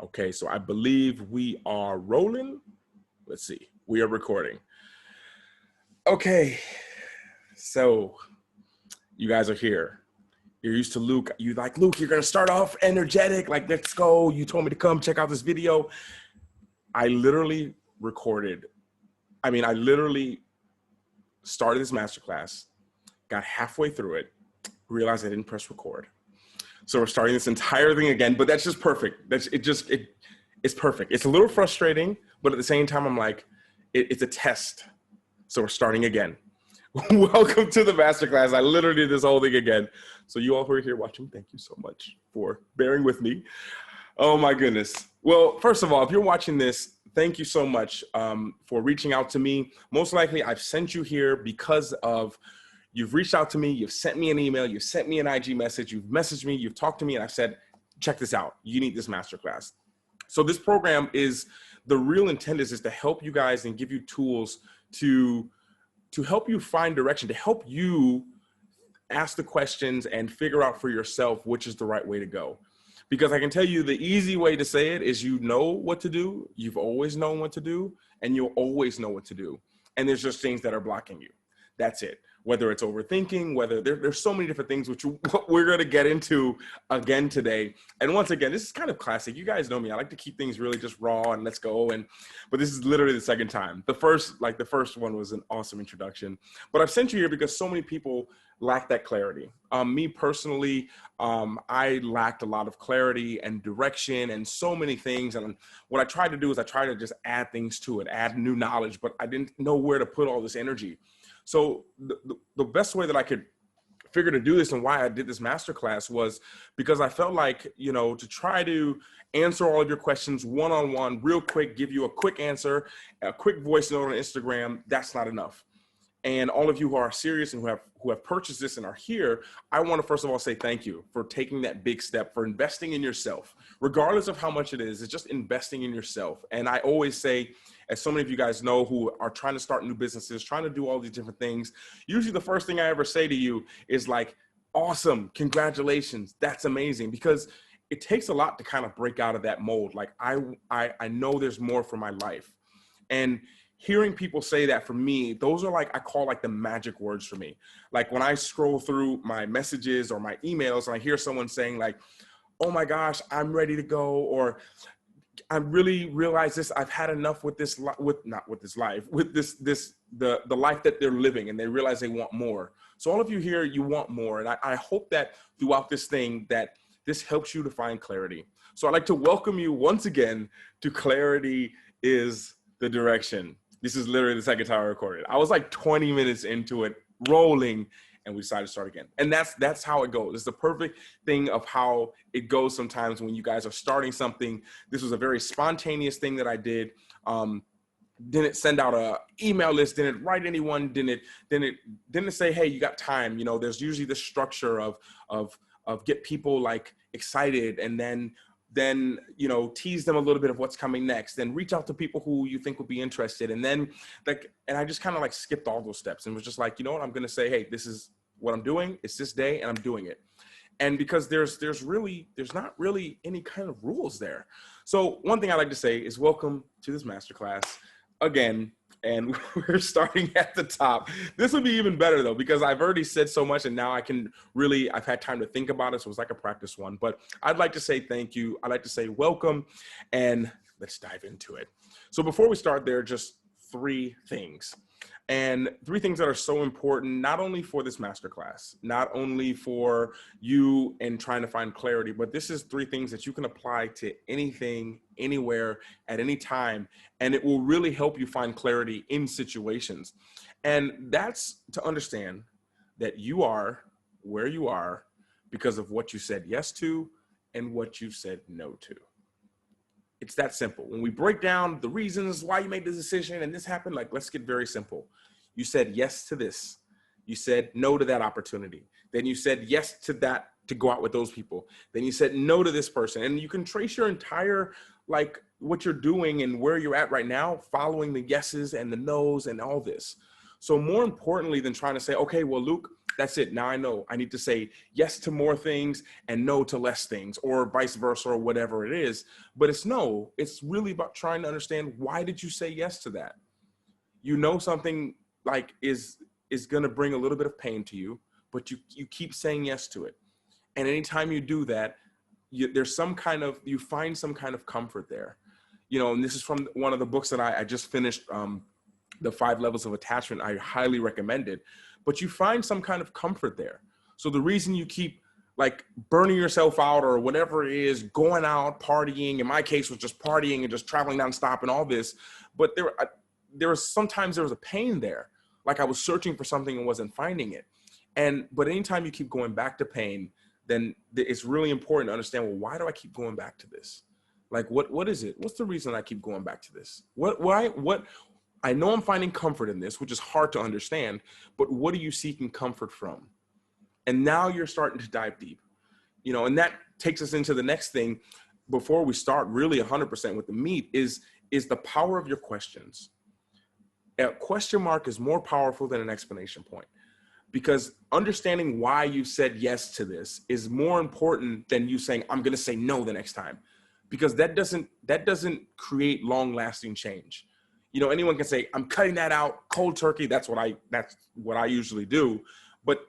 Okay, so I believe we are rolling. Let's see, we are recording. Okay, so you guys are here. You're used to Luke. You like, Luke, you're gonna start off energetic, like, let's go. You told me to come check out this video. I literally started this masterclass, got halfway through it, realized I didn't press record. So we're starting this entire thing again, but that's just perfect. It's perfect. It's a little frustrating, but at the same time, I'm like, it's a test. So we're starting again. Welcome to the masterclass. I literally did this whole thing again. So you all who are here watching, thank you so much for bearing with me. Oh my goodness. Well, first of all, if you're watching this, thank you so much for reaching out to me. Most likely I've sent you here because of you've reached out to me, you've sent me an email, you've sent me an IG message, you've messaged me, you've talked to me, and I've said, check this out. You need this masterclass. So this program is, the real intent is to help you guys and give you tools to help you find direction, to help you ask the questions and figure out for yourself which is the right way to go. Because I can tell you the easy way to say it is, you know what to do, you've always known what to do, and you'll always know what to do. And there's just things that are blocking you. That's it. Whether it's overthinking, whether there's so many different things, which we're going to get into again today. And once again, this is kind of classic. You guys know me. I like to keep things really just raw and let's go. But this is literally the second time. The first one was an awesome introduction. But I've sent you here because so many people lack that clarity. Me personally, I lacked a lot of clarity and direction and so many things. And what I tried to do is I tried to just add things to it, add new knowledge, but I didn't know where to put all this energy. So the best way that I could figure to do this and why I did this masterclass was because I felt like, to try to answer all of your questions one-on-one real quick, give you a quick answer, a quick voice note on Instagram, that's not enough. And all of you who are serious and who have purchased this and are here, I want to first of all say thank you for taking that big step, for investing in yourself, regardless of how much it is. It's just investing in yourself. And I always say, as so many of you guys know who are trying to start new businesses, trying to do all these different things, usually the first thing I ever say to you is like, awesome, congratulations, that's amazing. Because it takes a lot to kind of break out of that mold. Like I know there's more for my life. And hearing people say that, for me, those are I call the magic words for me. Like when I scroll through my messages or my emails and I hear someone saying like, oh my gosh, I'm ready to go, or I really realize this, I've had enough with this, the life that they're living, and they realize they want more. So all of you here, you want more. And I hope that throughout this thing that this helps you to find clarity. So I'd like to welcome you once again to Clarity is the Direction. This is literally the second time I recorded. I was like 20 minutes into it, rolling, and we decided to start again. And that's how it goes. It's the perfect thing of how it goes sometimes when you guys are starting something. This was a very spontaneous thing that I did. Didn't send out a email list, didn't write anyone, didn't say, hey, you got time. There's usually this structure of get people excited, and then tease them a little bit of what's coming next, then reach out to people who you think would be interested. And then and I just kind of skipped all those steps and was just like, you know what, I'm going to say, hey, this is what I'm doing. It's this day and I'm doing it. And because there's not really any kind of rules there. So one thing I like to say is welcome to this masterclass again. And we're starting at the top. This would be even better though, because I've already said so much and now I've had time to think about it. So it's like a practice one, but I'd like to say thank you. I'd like to say welcome, and let's dive into it. So before we start, there are just three things that are so important, not only for this masterclass, not only for you and trying to find clarity, but this is three things that you can apply to anything, anywhere, at any time, and it will really help you find clarity in situations. And that's to understand that you are where you are because of what you said yes to and what you said no to. It's that simple. When we break down the reasons why you made the decision and this happened, let's get very simple. You said yes to this. You said no to that opportunity. Then you said yes to that, to go out with those people. Then you said no to this person. And you can trace your entire, what you're doing and where you're at right now, following the yeses and the nos and all this. So more importantly than trying to say, okay, well, Luke, That's it. Now I know I need to say yes to more things and no to less things, or vice versa, or whatever it is. But it's really about trying to understand, why did you say yes to that? You know, something like is going to bring a little bit of pain to you, but you keep saying yes to it. And anytime you do that, you find some kind of comfort there. You know, and this is from one of the books that I just finished, The 5 Levels of Attachment. I highly recommend it. But you find some kind of comfort there. So the reason you keep like burning yourself out or whatever it is, going out, partying, in my case was just partying and just traveling nonstop and all this. But there was sometimes there was a pain there. Like I was searching for something and wasn't finding it. But anytime you keep going back to pain, then it's really important to understand, well, why do I keep going back to this? Like, what is it? What's the reason I keep going back to this? What I know I'm finding comfort in this, which is hard to understand, but what are you seeking comfort from? And now you're starting to dive deep, you know, and that takes us into the next thing before we start really 100% with the meat is the power of your questions. A question mark is more powerful than an exclamation point, because understanding why you said yes to this is more important than you saying, I'm going to say no the next time, because that doesn't create long lasting change. You know, anyone can say, I'm cutting that out cold turkey. That's what I usually do. But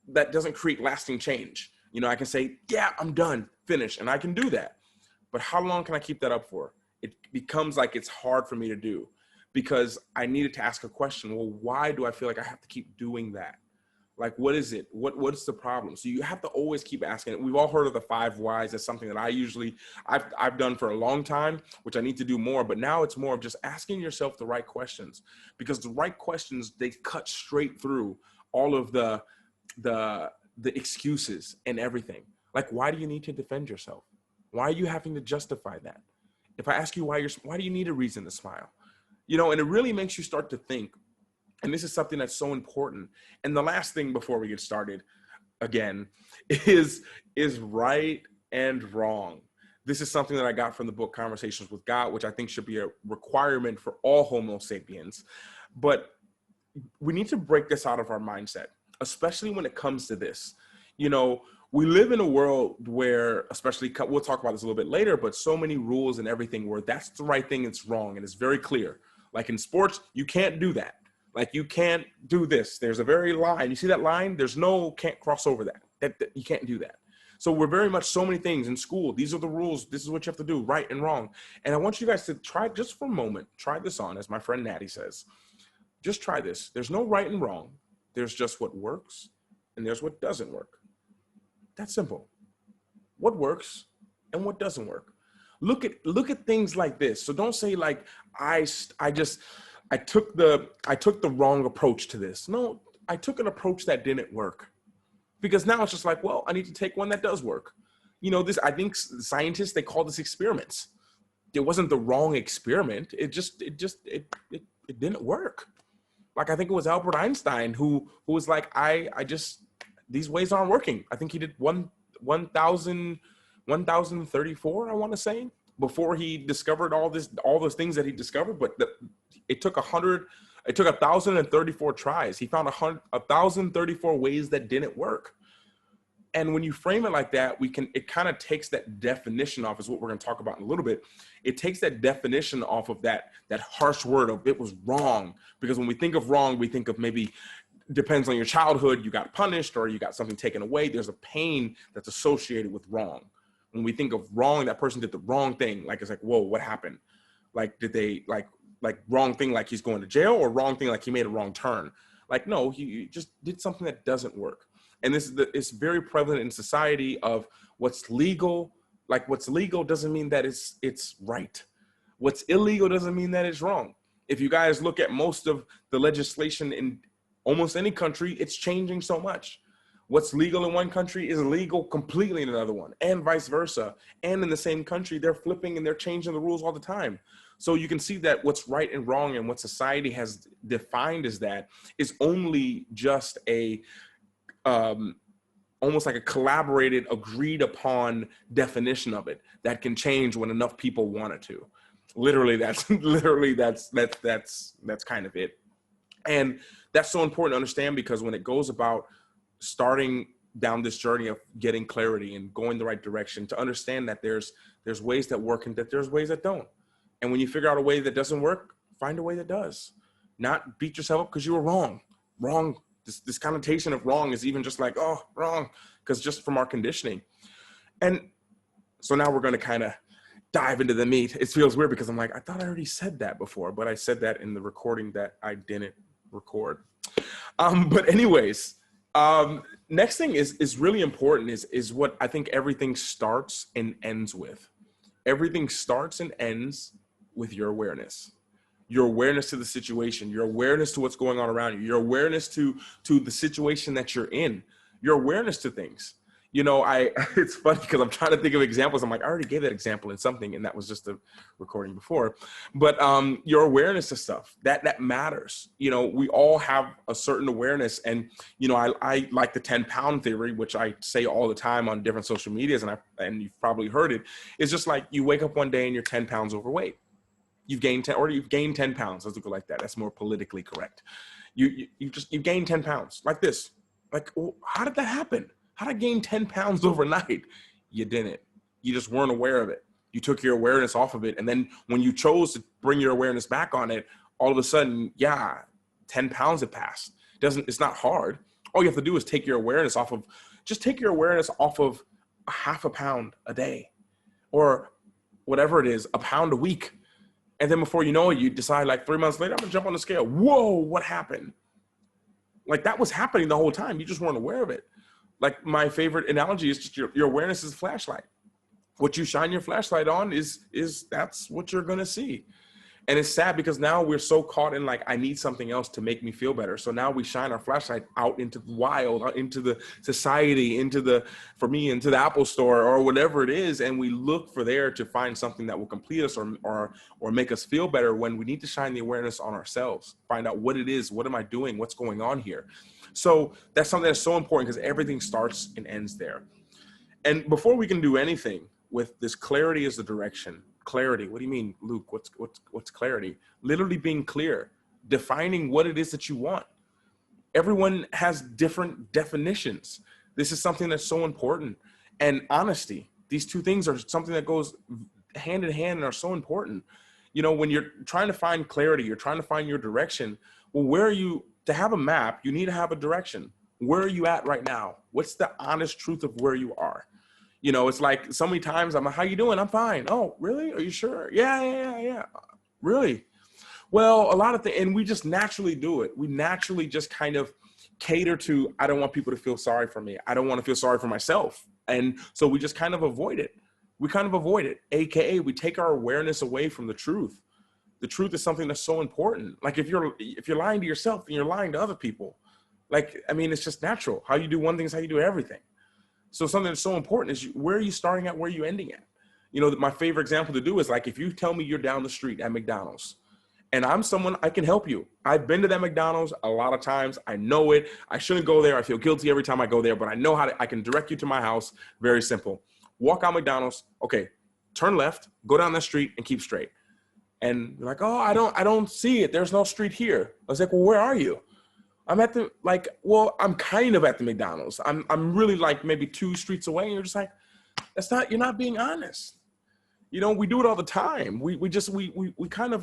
that doesn't create lasting change. You know, I can say, yeah, I'm done, finish. And I can do that. But how long can I keep that up for? It becomes like it's hard for me to do, because I needed to ask a question. Well, why do I feel like I have to keep doing that? Like, what is it? What's the problem? So you have to always keep asking it. We've all heard of the 5 whys. That's something that I've done for a long time, which I need to do more. But now it's more of just asking yourself the right questions, because the right questions, they cut straight through all of the excuses and everything. Like, why do you need to defend yourself? Why are you having to justify that? If I ask you why do you need a reason to smile? You know, and it really makes you start to think. And this is something that's so important. And the last thing before we get started, again, is right and wrong. This is something that I got from the book Conversations with God, which I think should be a requirement for all Homo sapiens. But we need to break this out of our mindset, especially when it comes to this. You know, we live in a world where, especially, we'll talk about this a little bit later, but so many rules and everything where that's the right thing, it's wrong, and it's very clear. Like in sports, you can't do that. Like, you can't do this. There's a very line. You see that line? Can't cross over that. You can't do that. So we're very much so many things in school. These are the rules. This is what you have to do, right and wrong. And I want you guys to try, just for a moment, try this on, as my friend Natty says. Just try this. There's no right and wrong. There's just what works and there's what doesn't work. That's simple. What works and what doesn't work. Look at things like this. So don't say like, I took the wrong approach to this. No, I took an approach that didn't work, because now it's just like, well, I need to take one that does work. You know, I think scientists, they call this experiments. It wasn't the wrong experiment. It didn't work. Like, I think it was Albert Einstein who was like, these ways aren't working. I think he did 1034, I want to say, before he discovered all those things that he discovered. But it took 1,034 tries. He found 1,034 ways that didn't work. And when you frame it like that, it kind of takes that definition off, is what we're going to talk about in a little bit. It takes that definition off of that harsh word of it was wrong. Because when we think of wrong, we think of maybe, depends on your childhood, you got punished or you got something taken away. There's a pain that's associated with wrong. When we think of wrong, that person did the wrong thing. Like, it's like, whoa, what happened? Like, did they like wrong thing, like he's going to jail, or wrong thing, like he made a wrong turn? Like, no, he just did something that doesn't work. And it's very prevalent in society of what's legal. Like, what's legal doesn't mean that it's right. What's illegal doesn't mean that it's wrong. If you guys look at most of the legislation in almost any country, it's changing so much. What's legal in one country is illegal completely in another one, and vice versa. And in the same country, they're flipping and they're changing the rules all the time. So you can see that what's right and wrong and what society has defined as that is only just almost like a collaborated, agreed upon definition of it that can change when enough people want it to. That's kind of it. And that's so important to understand, because when it goes about starting down this journey of getting clarity and going the right direction, to understand that there's ways that work and that there's ways that don't. And when you figure out a way that doesn't work, find a way that does. Not beat yourself up because you were wrong. Wrong. This connotation of wrong is even just like, oh, wrong, because just from our conditioning. And so now we're going to kind of dive into the meat. It feels weird because I'm like, I thought I already said that before, but I said that in the recording that I didn't record. But anyways, next thing is really important is what I think everything starts and ends with. Everything starts and ends with your awareness. Your awareness to the situation, your awareness to what's going on around you, your awareness to the situation that you're in, your awareness to things. You know, it's funny because I'm trying to think of examples. I'm like, I already gave that example in something, and that was just a recording before. But your awareness to stuff, that matters. You know, we all have a certain awareness. And, you know, I like the 10-pound theory, which I say all the time on different social medias, and you've probably heard it. It's just like you wake up one day and you're 10 pounds overweight. You've gained 10 pounds. Let's look like that. That's more politically correct. You gained 10 pounds like this. Like, well, how did that happen? How did I gain 10 pounds overnight? You didn't. You just weren't aware of it. You took your awareness off of it. And then when you chose to bring your awareness back on it, all of a sudden, 10 pounds have passed. It's not hard. All you have to do is take your awareness off of a half a pound a day, or whatever it is, a pound a week. And then before you know it, you decide like 3 months later, I'm gonna jump on the scale. Whoa, what happened? Like that was happening the whole time. You just weren't aware of it. Like my favorite analogy is just your awareness is a flashlight. What you shine your flashlight on is that's what you're gonna see. And it's sad because now we're so caught in like, I need something else to make me feel better. So now we shine our flashlight out into the wild, out into the society, into the Apple store or whatever it is. And we look for there to find something that will complete us or make us feel better, when we need to shine the awareness on ourselves, find out what it is, what am I doing, what's going on here. So that's something that's so important because everything starts and ends there. And before we can do anything with this, clarity is the direction. Clarity. What do you mean, Luke? What's clarity? Literally being clear, defining what it is that you want. Everyone has different definitions. This is something that's so important. And honesty. These two things are something that goes hand in hand and are so important. You know, when you're trying to find clarity, you're trying to find your direction. Well, to have a map, you need to have a direction. Where are you at right now? What's the honest truth of where you are? You know, it's like so many times I'm like, how you doing? I'm fine. Oh, really? Are you sure? Yeah. Really? Well, a lot of things, and we just naturally do it. We naturally just kind of cater to, I don't want people to feel sorry for me. I don't want to feel sorry for myself. And so we just kind of avoid it. AKA we take our awareness away from the truth. The truth is something that's so important. Like if you're lying to yourself, and you're lying to other people. Like, I mean, it's just natural. How you do one thing is how you do everything. So something that's so important is where are you starting at? Where are you ending at? You know, my favorite example to do is like, if you tell me you're down the street at McDonald's and I'm someone, I can help you. I've been to that McDonald's a lot of times. I know it. I shouldn't go there. I feel guilty every time I go there, but I know I can direct you to my house. Very simple. Walk out McDonald's. Okay. Turn left, go down that street and keep straight. And you're like, oh, I don't see it. There's no street here. I was like, well, where are you? I'm I'm kind of at the McDonald's. I'm really like maybe 2 streets away. And you're just like, you're not being honest. You know, we do it all the time. We kind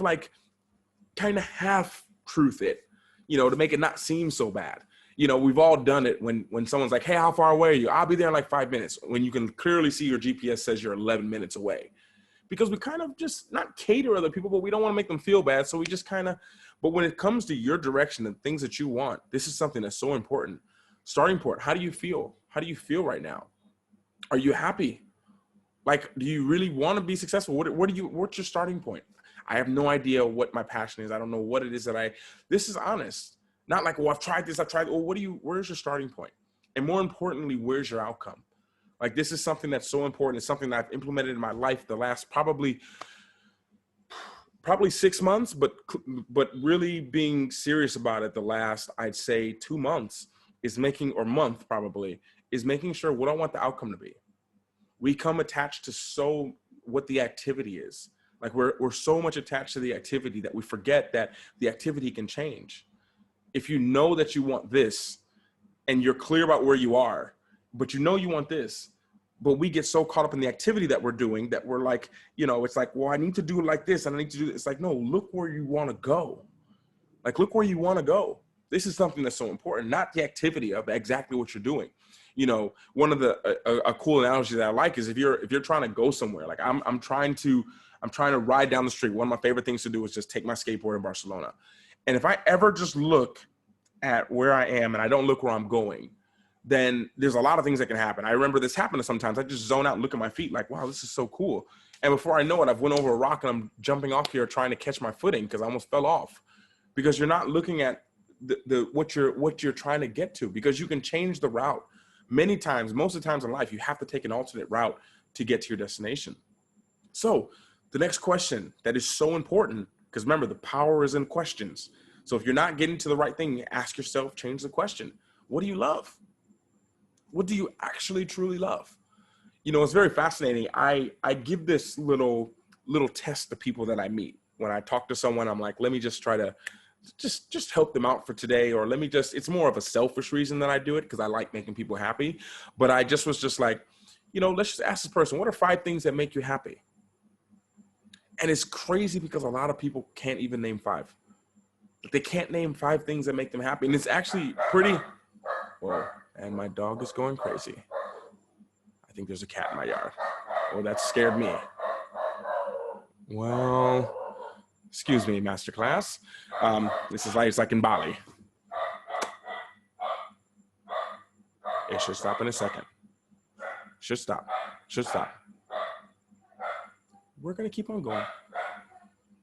of half truth it, you know, to make it not seem so bad. You know, we've all done it when someone's like, hey, how far away are you? I'll be there in like 5 minutes, when you can clearly see your GPS says you're 11 minutes away. Because we kind of just not cater other people, but we don't want to make them feel bad. So we just but when it comes to your direction and things that you want, this is something that's so important. Starting point, how do you feel? How do you feel right now? Are you happy? Like, do you really want to be successful? What's your starting point? I have no idea what my passion is. I don't know what it is this is honest. Not like, well, I've tried this, well, where's your starting point? And more importantly, where's your outcome? Like, this is something that's so important. It's something that I've implemented in my life the last probably 6 months, but really being serious about it the last, I'd say 2 months is making sure what I want the outcome to be. We come attached to what the activity is. Like we're so much attached to the activity that we forget that the activity can change. If you know that you want this, and you're clear about where you are, but you know you want this, but we get so caught up in the activity that we're doing that we're like, you know, it's like, well, I need to do it like this, and I need to do this. It's like, no, look where you want to go. Like, look where you want to go. This is something that's so important, not the activity of exactly what you're doing. You know, one of the a cool analogy that I like is if you're trying to go somewhere, like I'm trying to ride down the street. One of my favorite things to do is just take my skateboard in Barcelona. And if I ever just look at where I am and I don't look where I'm going, then there's a lot of things that can happen. I remember this happening sometimes. I just zone out and look at my feet like, wow, this is so cool. And before I know it, I've went over a rock and I'm jumping off here trying to catch my footing because I almost fell off, because you're not looking at what you're trying to get to, because you can change the route. Many times, most of the times in life, you have to take an alternate route to get to your destination. So the next question that is so important, because remember, the power is in questions. So if you're not getting to the right thing, ask yourself, change the question. What do you love? What do you actually truly love? You know, it's very fascinating. I give this little test to people that I meet. When I talk to someone, I'm like, let me just try to just help them out for today, or it's more of a selfish reason that I do it, because I like making people happy. But I was just like, you know, let's just ask this person, what are 5 things that make you happy? And it's crazy because a lot of people can't even name 5. They can't name 5 things that make them happy. And it's actually pretty, whoa, and my dog is going crazy. I think there's a cat in my yard. Oh, that scared me. Well, excuse me, Masterclass. This is like in Bali. It should stop in a second. Should stop. We're going to keep on going.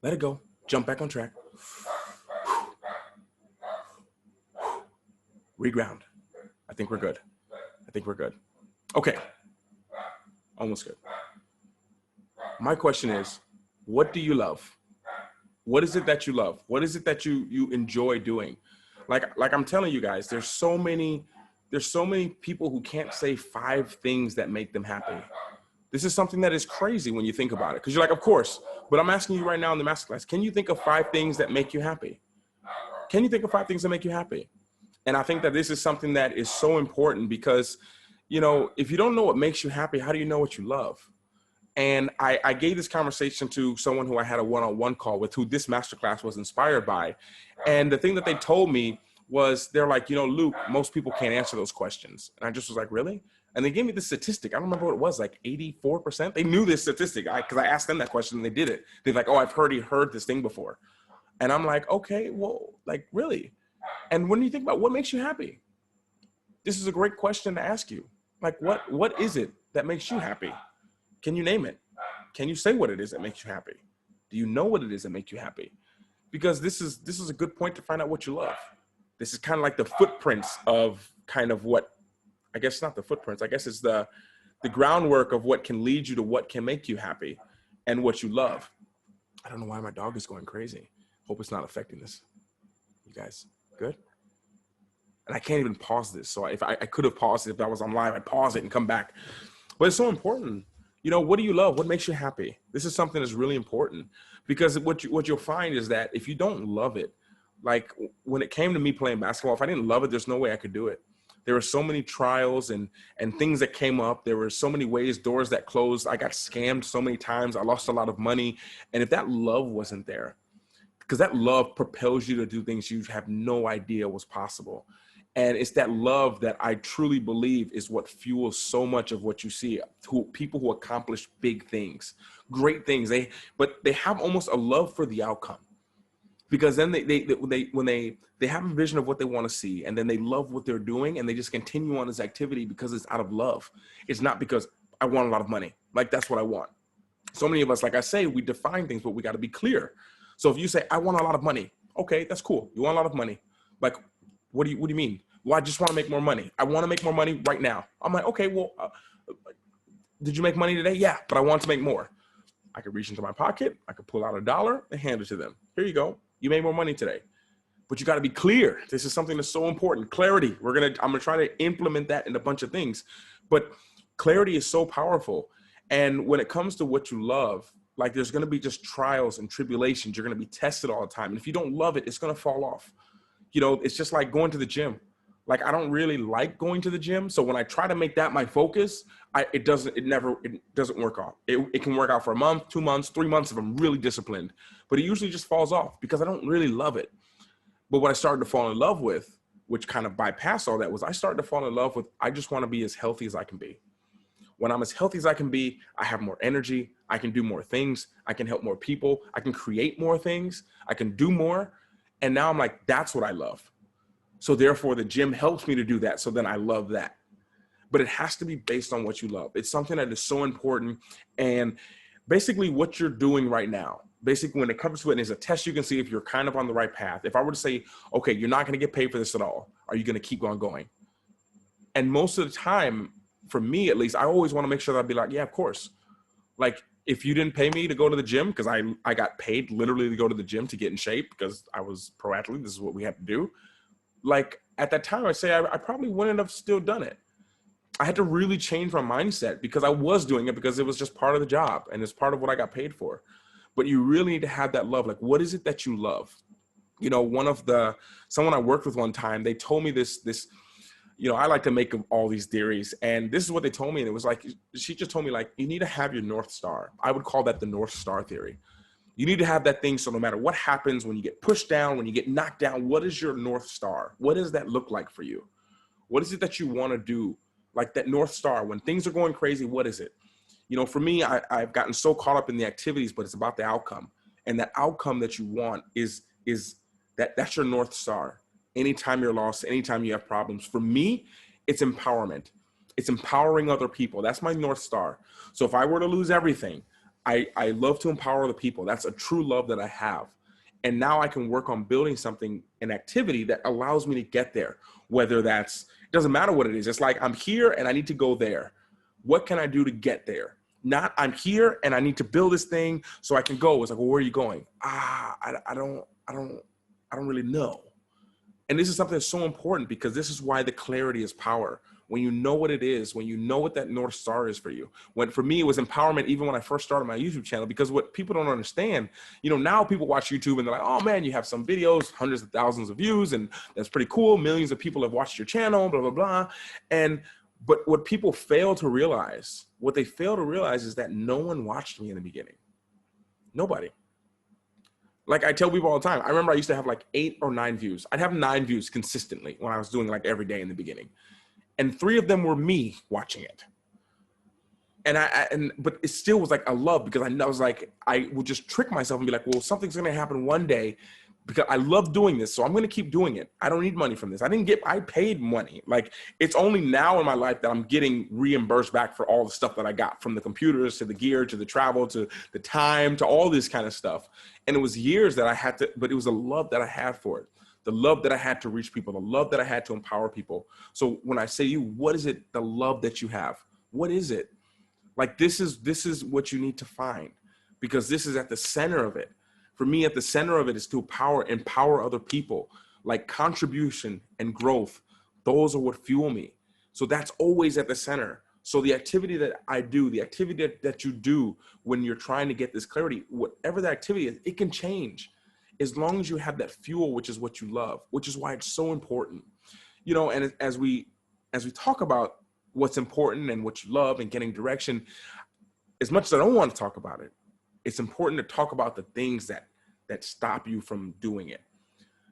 Let it go. Jump back on track. Reground. I think we're good. Okay. Almost good. My question is, what do you love? What is it that you love? What is it that you enjoy doing? Like I'm telling you guys, there's so many people who can't say 5 things that make them happy. This is something that is crazy when you think about it, because you're like, of course, but I'm asking you right now in the masterclass, can you think of 5 things that make you happy? Can you think of 5 things that make you happy? And I think that this is something that is so important, because, you know, if you don't know what makes you happy, how do you know what you love? And I gave this conversation to someone who I had a one-on-one call with, who this masterclass was inspired by. And the thing that they told me was, they're like, you know, Luke, most people can't answer those questions. And I just was like, really? And they gave me this statistic. I don't remember what it was, like 84%. They knew this statistic because I asked them that question and they did it. They're like, oh, I've heard this thing before. And I'm like, okay, well, like, really? And when you think about what makes you happy, this is a great question to ask you. Like, what is it that makes you happy? Can you name it? Can you say what it is that makes you happy? Do you know what it is that makes you happy? Because this is a good point to find out what you love. This is kind of like the footprints of kind of what, I guess not the footprints, I guess it's the groundwork of what can lead you to what can make you happy and what you love. I don't know why my dog is going crazy. Hope it's not affecting this. You guys good? And I can't even pause this. So if I could have paused it if I was on live, I'd pause it and come back. But it's so important. You know, what do you love? What makes you happy? This is something that's really important, because what you'll find is that if you don't love it, like when it came to me playing basketball, if I didn't love it, there's no way I could do it. There were so many trials and things that came up. There were so many ways, doors that closed. I got scammed so many times. I lost a lot of money. And if that love wasn't there, because that love propels you to do things you have no idea was possible. And it's that love that I truly believe is what fuels so much of what you see. People who accomplish big things, great things, but they have almost a love for the outcome, because then when they have a vision of what they want to see, and then they love what they're doing, and they just continue on this activity because it's out of love. It's not because I want a lot of money. Like, that's what I want. So many of us, like I say, we define things, but we got to be clear. So if you say, I want a lot of money, okay, that's cool. You want a lot of money. Like, what do you mean? Well, I just want to make more money. I want to make more money right now. I'm like, okay, well, did you make money today? Yeah, but I want to make more. I could reach into my pocket. I could pull out $1 and hand it to them. Here you go. You made more money today. But you got to be clear. This is something that's so important. Clarity. I'm going to try to implement that in a bunch of things. But clarity is so powerful. And when it comes to what you love, like, there's going to be just trials and tribulations. You're going to be tested all the time. And if you don't love it, it's going to fall off. You know, it's just like going to the gym. Like, I don't really like going to the gym. So when I try to make that my focus, it doesn't work out. It can work out for a month, 2 months, 3 months if I'm really disciplined, but it usually just falls off because I don't really love it. But what I started to fall in love with, which kind of bypassed all that, was I started to fall in love with, I just want to be as healthy as I can be. When I'm as healthy as I can be, I have more energy. I can do more things. I can help more people. I can create more things. I can do more. And now I'm like, that's what I love. So therefore the gym helps me to do that. So then I love that. But it has to be based on what you love. It's something that is so important. And basically what you're doing right now, basically when it comes to it, is a test you can see if you're kind of on the right path. If I were to say, okay, you're not going to get paid for this at all, are you going to keep on going? And most of the time, for me at least, I always want to make sure that I'd be like, yeah, of course. Like, if you didn't pay me to go to the gym, because I got paid literally to go to the gym to get in shape because I was pro athlete, this is what we had to do. Like, at that time, I say I probably wouldn't have still done it. I had to really change my mindset because I was doing it because it was just part of the job and it's part of what I got paid for. But you really need to have that love. Like, what is it that you love? You know, someone I worked with one time, they told me this, you know, I like to make all these theories, and this is what they told me. And it was like, she just told me, like, you need to have your North Star. I would call that the North Star theory. You need to have that thing. So no matter what happens, when you get pushed down, when you get knocked down, what is your North Star? What does that look like for you? What is it that you want to do? Like that North Star, when things are going crazy, what is it? You know, for me, I've gotten so caught up in the activities, but it's about the outcome. And that outcome that you want is that's your North Star. Anytime you're lost, anytime you have problems. For me, it's empowerment. It's empowering other people. That's my North Star. So if I were to lose everything, I love to empower other people. That's a true love that I have. And now I can work on building something, an activity that allows me to get there. Whether it doesn't matter what it is. It's like, I'm here and I need to go there. What can I do to get there? Not, I'm here and I need to build this thing so I can go. It's like, well, where are you going? I don't really know. And this is something that's so important because this is why the clarity is power. When you know what it is, when you know what that North Star is for you. For me, it was empowerment even when I first started my YouTube channel, because what people don't understand, you know, now people watch YouTube and they're like, oh man, you have some videos, hundreds of thousands of views, and that's pretty cool. Millions of people have watched your channel, blah, blah, blah. But what people fail to realize, is that no one watched me in the beginning. Nobody. Like I tell people all the time, I remember I used to have like 8 or 9 views. I'd have 9 views consistently when I was doing like every day in the beginning. And 3 of them were me watching it. But it still was like a love, because I was like, I would just trick myself and be like, well, something's going to happen one day because I love doing this. So I'm going to keep doing it. I don't need money from this. I paid money. Like, it's only now in my life that I'm getting reimbursed back for all the stuff that I got, from the computers to the gear, to the travel, to the time, to all this kind of stuff. And it was years that I had to, but it was a love that I had for it. The love that I had to reach people, the love that I had to empower people. So when I say to you, what is it, the love that you have? What is it? Like, this is what you need to find, because this is at the center of it. For me, at the center of it is to empower other people. Like, contribution and growth, those are what fuel me. So that's always at the center. So the activity that I do, the activity that you do when you're trying to get this clarity, whatever the activity is, it can change as long as you have that fuel, which is what you love, which is why it's so important. You know, and as we talk about what's important and what you love and getting direction, as much as I don't want to talk about it, it's important to talk about the things that stop you from doing it.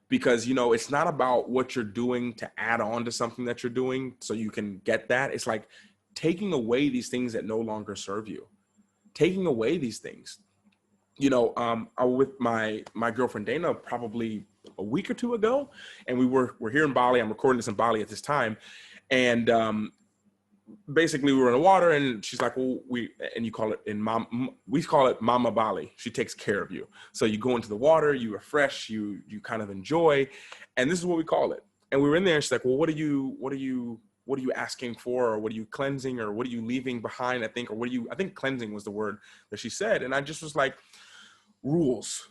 Because, you know, it's not about what you're doing to add on to something that you're doing so you can get that. It's like taking away these things that no longer serve you, taking away these things. You know, I was with my girlfriend Dana probably a week or 2 ago, and we're here in Bali. I'm recording this in Bali at this time, and basically we were in the water, and she's like, well, we call it Mama Bali. She takes care of you. So you go into the water, you refresh, you kind of enjoy, and this is what we call it. And we were in there, and she's like, well, what are you asking for, or what are you cleansing, or what are you leaving behind? I think cleansing was the word that she said. And I just was like, rules.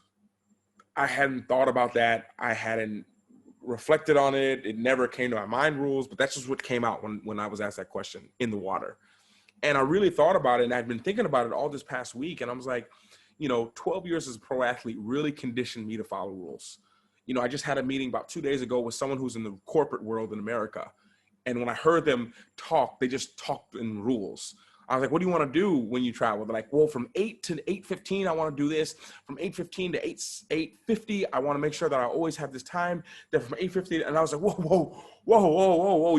I hadn't thought about that. I hadn't reflected on it. It never came to my mind, rules, but that's just what came out when I was asked that question in the water. And I really thought about it, and I'd been thinking about it all this past week. And I was like, you know, 12 years as a pro athlete really conditioned me to follow rules. You know, I just had a meeting about 2 days ago with someone who's in the corporate world in America. And when I heard them talk, they just talked in rules. I was like, what do you want to do when you travel? They're like, well, from 8 to 8:15, I want to do this. From 8:15 to 8:50, I want to make sure that I always have this time. Then from 8:50, and I was like, whoa.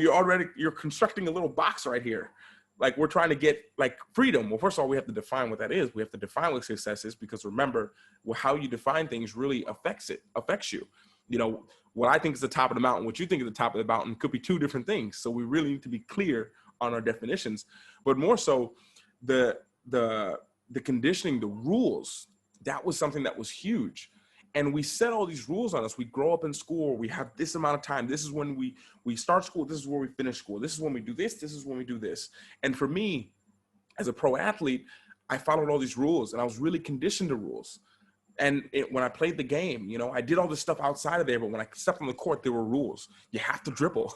You're constructing a little box right here. Like, we're trying to get like freedom. Well, first of all, we have to define what that is. We have to define what success is, because remember, how you define things really affects you. You know, what I think is the top of the mountain, what you think is the top of the mountain could be two different things. So we really need to be clear on our definitions, but more so the conditioning, the rules, that was something that was huge. And we set all these rules on us. We grow up in school, we have this amount of time. This is when we start school. This is where we finish school. This is when we do this. This is when we do this. And for me, as a pro athlete, I followed all these rules, and I was really conditioned to rules. And when I played the game, you know, I did all this stuff outside of there, but when I stepped on the court, there were rules. You have to dribble.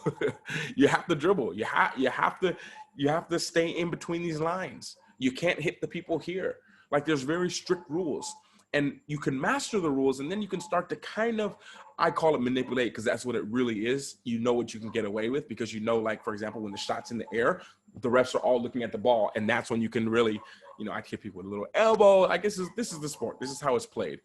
You have to dribble. You have to stay in between these lines. You can't hit the people here. Like, there's very strict rules, and you can master the rules, and then you can start to kind of, I call it manipulate, because that's what it really is. You know what you can get away with, because you know, like, for example, when the shot's in the air, the refs are all looking at the ball, and that's when you can really, you know, I hit people with a little elbow. I guess this is the sport. This is how it's played.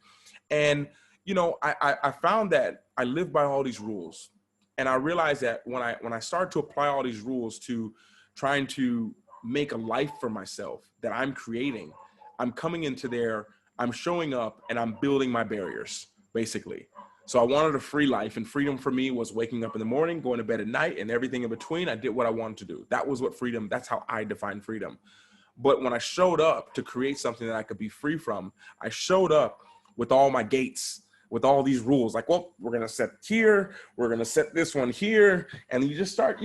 And, you know, I found that I live by all these rules. And I realized that when I started to apply all these rules to trying to make a life for myself that I'm creating, I'm coming into there, I'm showing up, and I'm building my barriers, basically. So I wanted a free life, and freedom for me was waking up in the morning, going to bed at night, and everything in between. I did what I wanted to do. That was what freedom, that's how I define freedom. But when I showed up to create something that I could be free from, I showed up with all my gates, with all these rules. Like, well, we're going to set here, we're going to set this one here. And you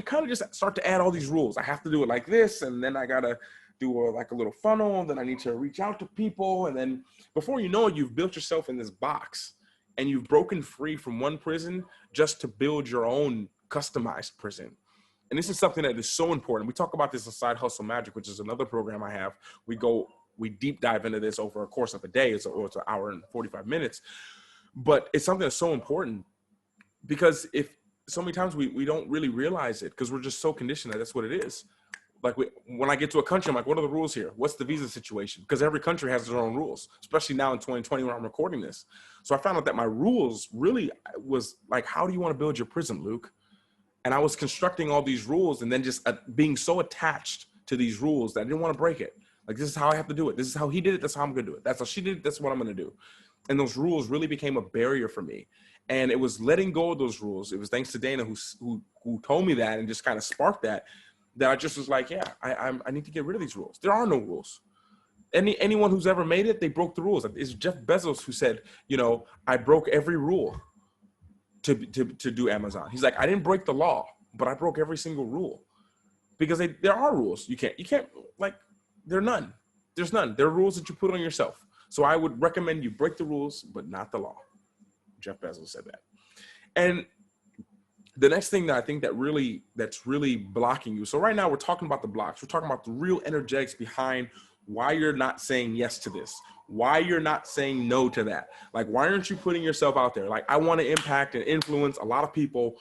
kind of just start to add all these rules. I have to do it like this, and then I got to do like a little funnel, then I need to reach out to people. And then before you know it, you've built yourself in this box, and you've broken free from one prison just to build your own customized prison. And this is something that is so important. We talk about this in Side Hustle Magic, which is another program I have. We deep dive into this over a course of a day. It's an hour and 45 minutes. But it's something that's so important, because if so many times we don't really realize it, because we're just so conditioned that that's what it is. Like, when I get to a country, I'm like, what are the rules here? What's the visa situation? Because every country has their own rules, especially now in 2020 when I'm recording this. So I found out that my rules really was like, how do you want to build your prison, Luke? And I was constructing all these rules, and then just being so attached to these rules that I didn't want to break it. Like, this is how I have to do it. This is how he did it. That's how I'm going to do it. That's how she did it. That's what I'm going to do. And those rules really became a barrier for me. And it was letting go of those rules. It was thanks to Dana who told me that and just kind of sparked that I just was like, yeah, I need to get rid of these rules. There are no rules. Anyone who's ever made it, they broke the rules. It's Jeff Bezos who said, you know, I broke every rule to do Amazon. He's like, I didn't break the law, but I broke every single rule, because there are rules. You can't like, there's none. There are rules that you put on yourself. So I would recommend you break the rules, but not the law. Jeff Bezos said that. And the next thing that I think that's really blocking you. So right now we're talking about the blocks. We're talking about the real energetics behind why you're not saying yes to this, why you're not saying no to that. Like, why aren't you putting yourself out there? Like, I want to impact and influence a lot of people.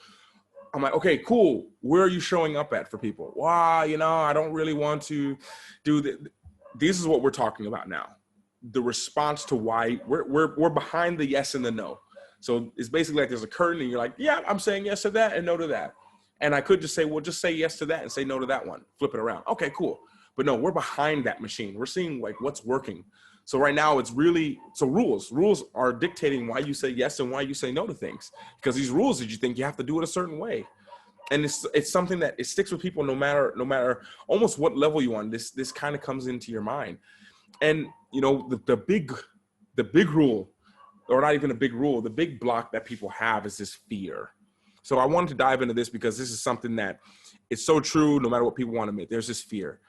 I'm like, okay, cool. Where are you showing up at for people? Wow, you know, I don't really want to do this. This is what we're talking about now. The response to why we're behind the yes and the no. So it's basically like there's a curtain, and you're like, yeah, I'm saying yes to that and no to that. And I could just say, well, just say yes to that and say no to that one. Flip it around. Okay, cool. But no, we're behind that machine. We're seeing like what's working. So right now it's really, so rules are dictating why you say yes and why you say no to things, because these rules that you think you have to do it a certain way. And it's something that it sticks with people no matter almost what level you're on. This kind of comes into your mind. And you know, the big rule, or not even a big rule, the big block that people have is this fear. So I wanted to dive into this because this is something that it's so true no matter what people want to admit. There's this fear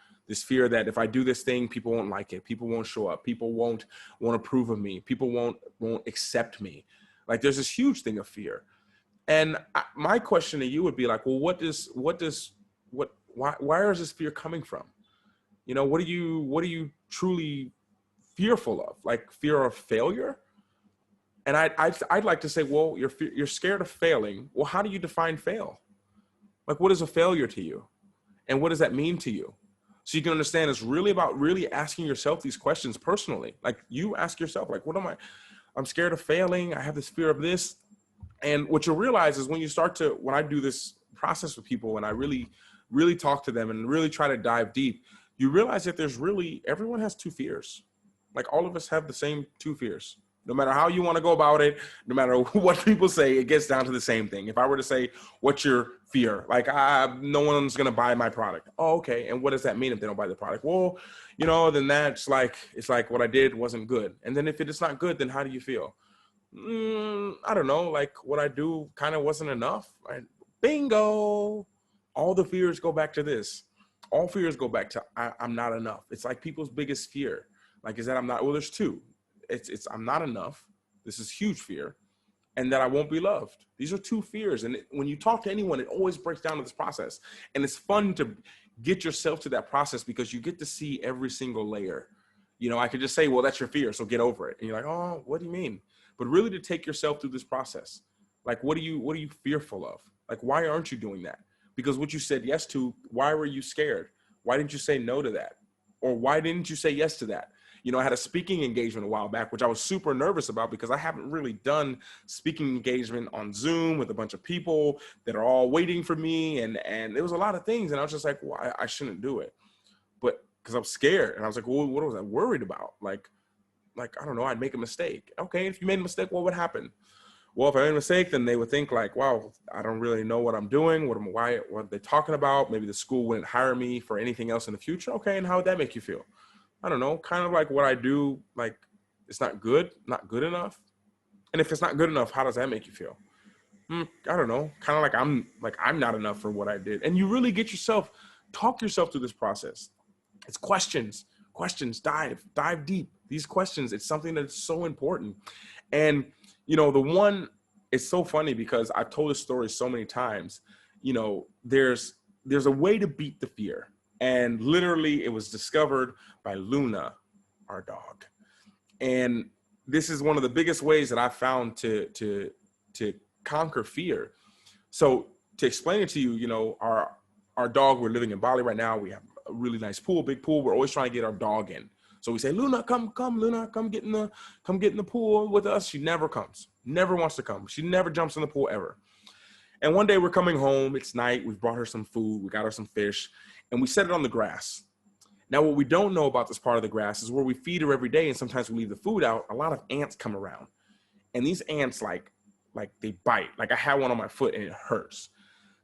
that if I do this thing, people won't like it. People won't show up. People won't approve of me. People won't accept me. Like, there's this huge thing of fear. And my question to you would be like, well, why is this fear coming from? You know, what are you truly fearful of? Like, fear of failure? And I'd like to say, well, you're scared of failing. Well, how do you define fail? Like, what is a failure to you? And what does that mean to you? So you can understand it's really about really asking yourself these questions personally. Like, you ask yourself, like, I'm scared of failing. I have this fear of this. And what you'll realize is when I do this process with people and I really, really talk to them and really try to dive deep, you realize that everyone has two fears. Like, all of us have the same two fears. No matter how you want to go about it, no matter what people say, it gets down to the same thing. If I were to say, what's your fear? Like, no one's going to buy my product. Oh, okay. And what does that mean if they don't buy the product? Well, then it's like what I did wasn't good. And then if it is not good, then how do you feel? I don't know. Like, what I do kind of wasn't enough. Right? Bingo. All the fears go back to this. All fears go back to I'm not enough. It's like people's biggest fear. Like, is that there's two. It's I'm not enough. This is huge fear. And that I won't be loved. These are two fears. And when you talk to anyone, it always breaks down to this process. And it's fun to get yourself to that process because you get to see every single layer. I could just say, well, that's your fear, so get over it. And you're like, oh, what do you mean? But really to take yourself through this process. Like, what are you fearful of? Like, why aren't you doing that? Because what you said yes to, why were you scared? Why didn't you say no to that? Or why didn't you say yes to that? I had a speaking engagement a while back, which I was super nervous about because I haven't really done speaking engagement on Zoom with a bunch of people that are all waiting for me. And there was a lot of things. And I was just like, well, I shouldn't do it. But because I was scared. And I was like, well, what was I worried about? Like, I don't know, I'd make a mistake. Okay, if you made a mistake, what would happen? Well, if I made a mistake, then they would think like, wow, I don't really know what I'm doing. What are they talking about? Maybe the school wouldn't hire me for anything else in the future. Okay, and how would that make you feel? I don't know, kind of like what I do, like it's not good enough. And if it's not good enough, how does that make you feel? I don't know, kind of like I'm not enough for what I did. And you really talk yourself through this process. It's questions, dive deep. These questions, it's something that's so important. And, it's so funny because I've told this story so many times, there's a way to beat the fear. And literally it was discovered by Luna, our dog. And this is one of the biggest ways that I found to conquer fear. So to explain it to you, our dog, we're living in Bali right now. We have a really nice pool, big pool. We're always trying to get our dog in. So we say, Luna, come, Luna, come get in the pool with us. She never comes, never wants to come. She never jumps in the pool ever. And one day we're coming home, it's night, we've brought her some food, we got her some fish, and we set it on the grass. Now, what we don't know about this part of the grass is where we feed her every day, and sometimes we leave the food out, a lot of ants come around. And these ants, like they bite. Like I had one on my foot and it hurts.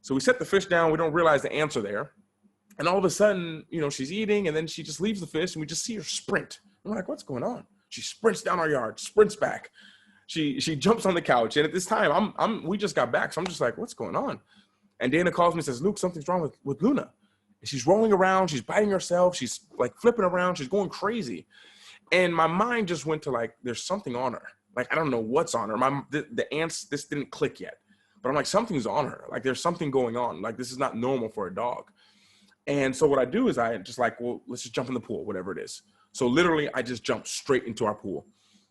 So we set the fish down, we don't realize the ants are there. And all of a sudden, she's eating, and then she just leaves the fish, and we just see her sprint. I'm like, what's going on? She sprints down our yard, sprints back. She jumps on the couch, and at this time, we just got back, so I'm just like, what's going on? And Dana calls me and says, Luke, something's wrong with Luna. And she's rolling around, she's biting herself, she's like flipping around, she's going crazy. And my mind just went to like, there's something on her. Like, I don't know what's on her. The ants, this didn't click yet. But I'm like, something's on her. Like, there's something going on. Like, this is not normal for a dog. And so what I do is I just like, well, let's just jump in the pool, whatever it is. So literally, I just jump straight into our pool.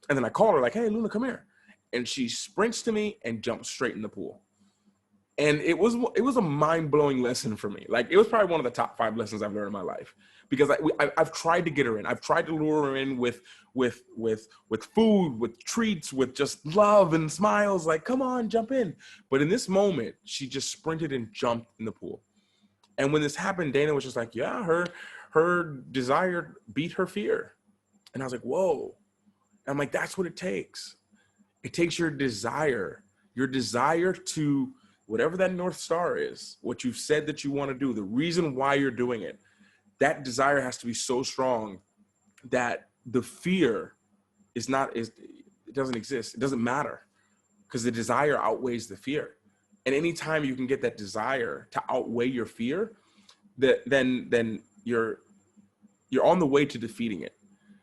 And then I call her like, hey, Luna, come here. And she sprints to me and jumps straight in the pool. And it was a mind-blowing lesson for me. Like, it was probably one of the top 5 lessons I've learned in my life, because I've tried to get her in. I've tried to lure her in with food, with treats, with just love and smiles. Like, come on, jump in. But in this moment, she just sprinted and jumped in the pool. And when this happened, Dana was just like, yeah, her desire beat her fear. And I was like, whoa. And I'm like, that's what it takes. It takes your desire to, whatever that North Star is, what you've said that you want to do, the reason why you're doing it, that desire has to be so strong that the fear it doesn't exist. It doesn't matter, because the desire outweighs the fear. And anytime you can get that desire to outweigh your fear, then you're on the way to defeating it,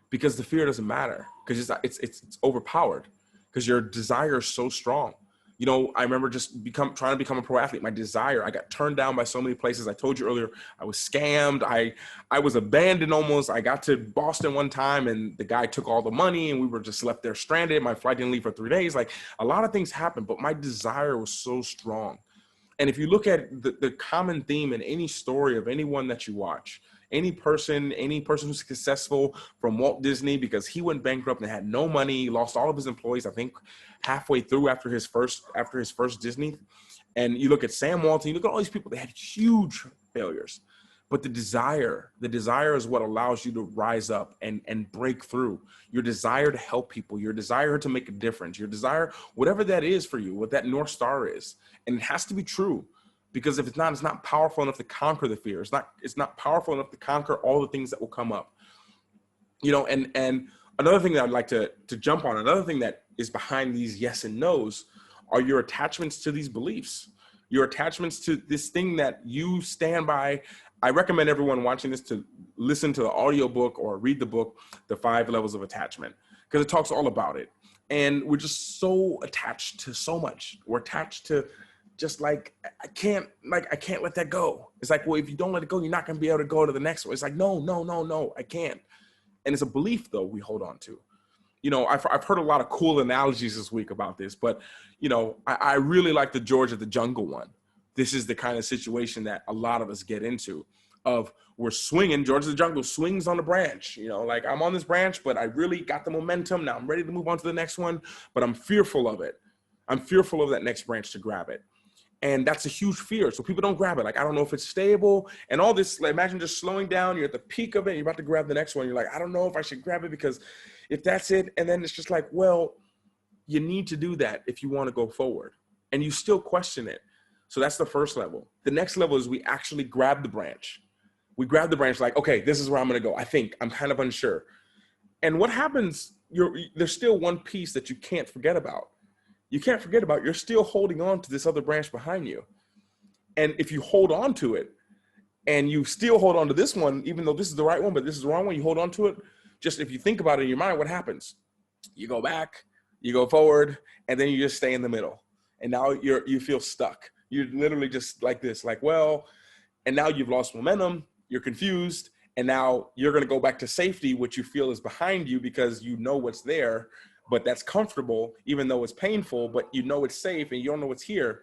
because the fear doesn't matter, because it's overpowered, because your desire is so strong. You know, I remember just trying to become a pro athlete. My desire, I got turned down by so many places. I told you earlier, I was scammed. I was abandoned almost. I got to Boston one time and the guy took all the money and we were just left there stranded. My flight didn't leave for 3 days. Like a lot of things happened, but my desire was so strong. And if you look at the common theme in any story of anyone that you watch, any person who's successful, from Walt Disney, because he went bankrupt and had no money, lost all of his employees, I think halfway through after his first Disney. And you look at Sam Walton, you look at all these people, they had huge failures. But the desire is what allows you to rise up and break through. Your desire to help people, your desire to make a difference, your desire, whatever that is for you, what that North Star is. And it has to be true, because if it's not powerful enough to conquer the fear. It's not powerful enough to conquer all the things that will come up. You know, and another thing that I'd like to jump on, another thing that is behind these yes and no's are your attachments to these beliefs, your attachments to this thing that you stand by. I recommend everyone watching this to listen to the audiobook or read the book, The 5 Levels of Attachment, because it talks all about it. And we're just so attached to so much. We're attached to just like, I can't let that go. It's like, well, if you don't let it go, you're not going to be able to go to the next one. It's like, no, I can't. And it's a belief though, we hold on to. You know, I've heard a lot of cool analogies this week about this, but you know, I really like the George of the Jungle one. This is the kind of situation that a lot of us get into, of we're swinging. George of the Jungle swings on the branch, you know, like I'm on this branch, but I really got the momentum. Now I'm ready to move on to the next one, but I'm fearful of it. I'm fearful of that next branch to grab it. And that's a huge fear. So people don't grab it. Like, I don't know if it's stable and all this. Like, imagine just slowing down. You're at the peak of it. You're about to grab the next one. You're like, I don't know if I should grab it, because if that's it. And then it's just like, well, you need to do that if you want to go forward, and you still question it. So that's the first level. The next level is we actually grab the branch. We grab the branch like, okay, this is where I'm going to go. I think I'm kind of unsure. And what happens, there's still one piece that you can't forget about. You can't forget about, you're still holding on to this other branch behind you. And if you hold on to it and you still hold on to this one, even though this is the right one, but this is the wrong one, you hold on to it. Just if you think about it in your mind, what happens? You go back, you go forward, and then you just stay in the middle. And now you feel stuck. You're literally just like this, like, well, and now you've lost momentum, you're confused, and now you're going to go back to safety, which you feel is behind you because you know what's there, but that's comfortable, even though it's painful, but you know it's safe and you don't know what's here.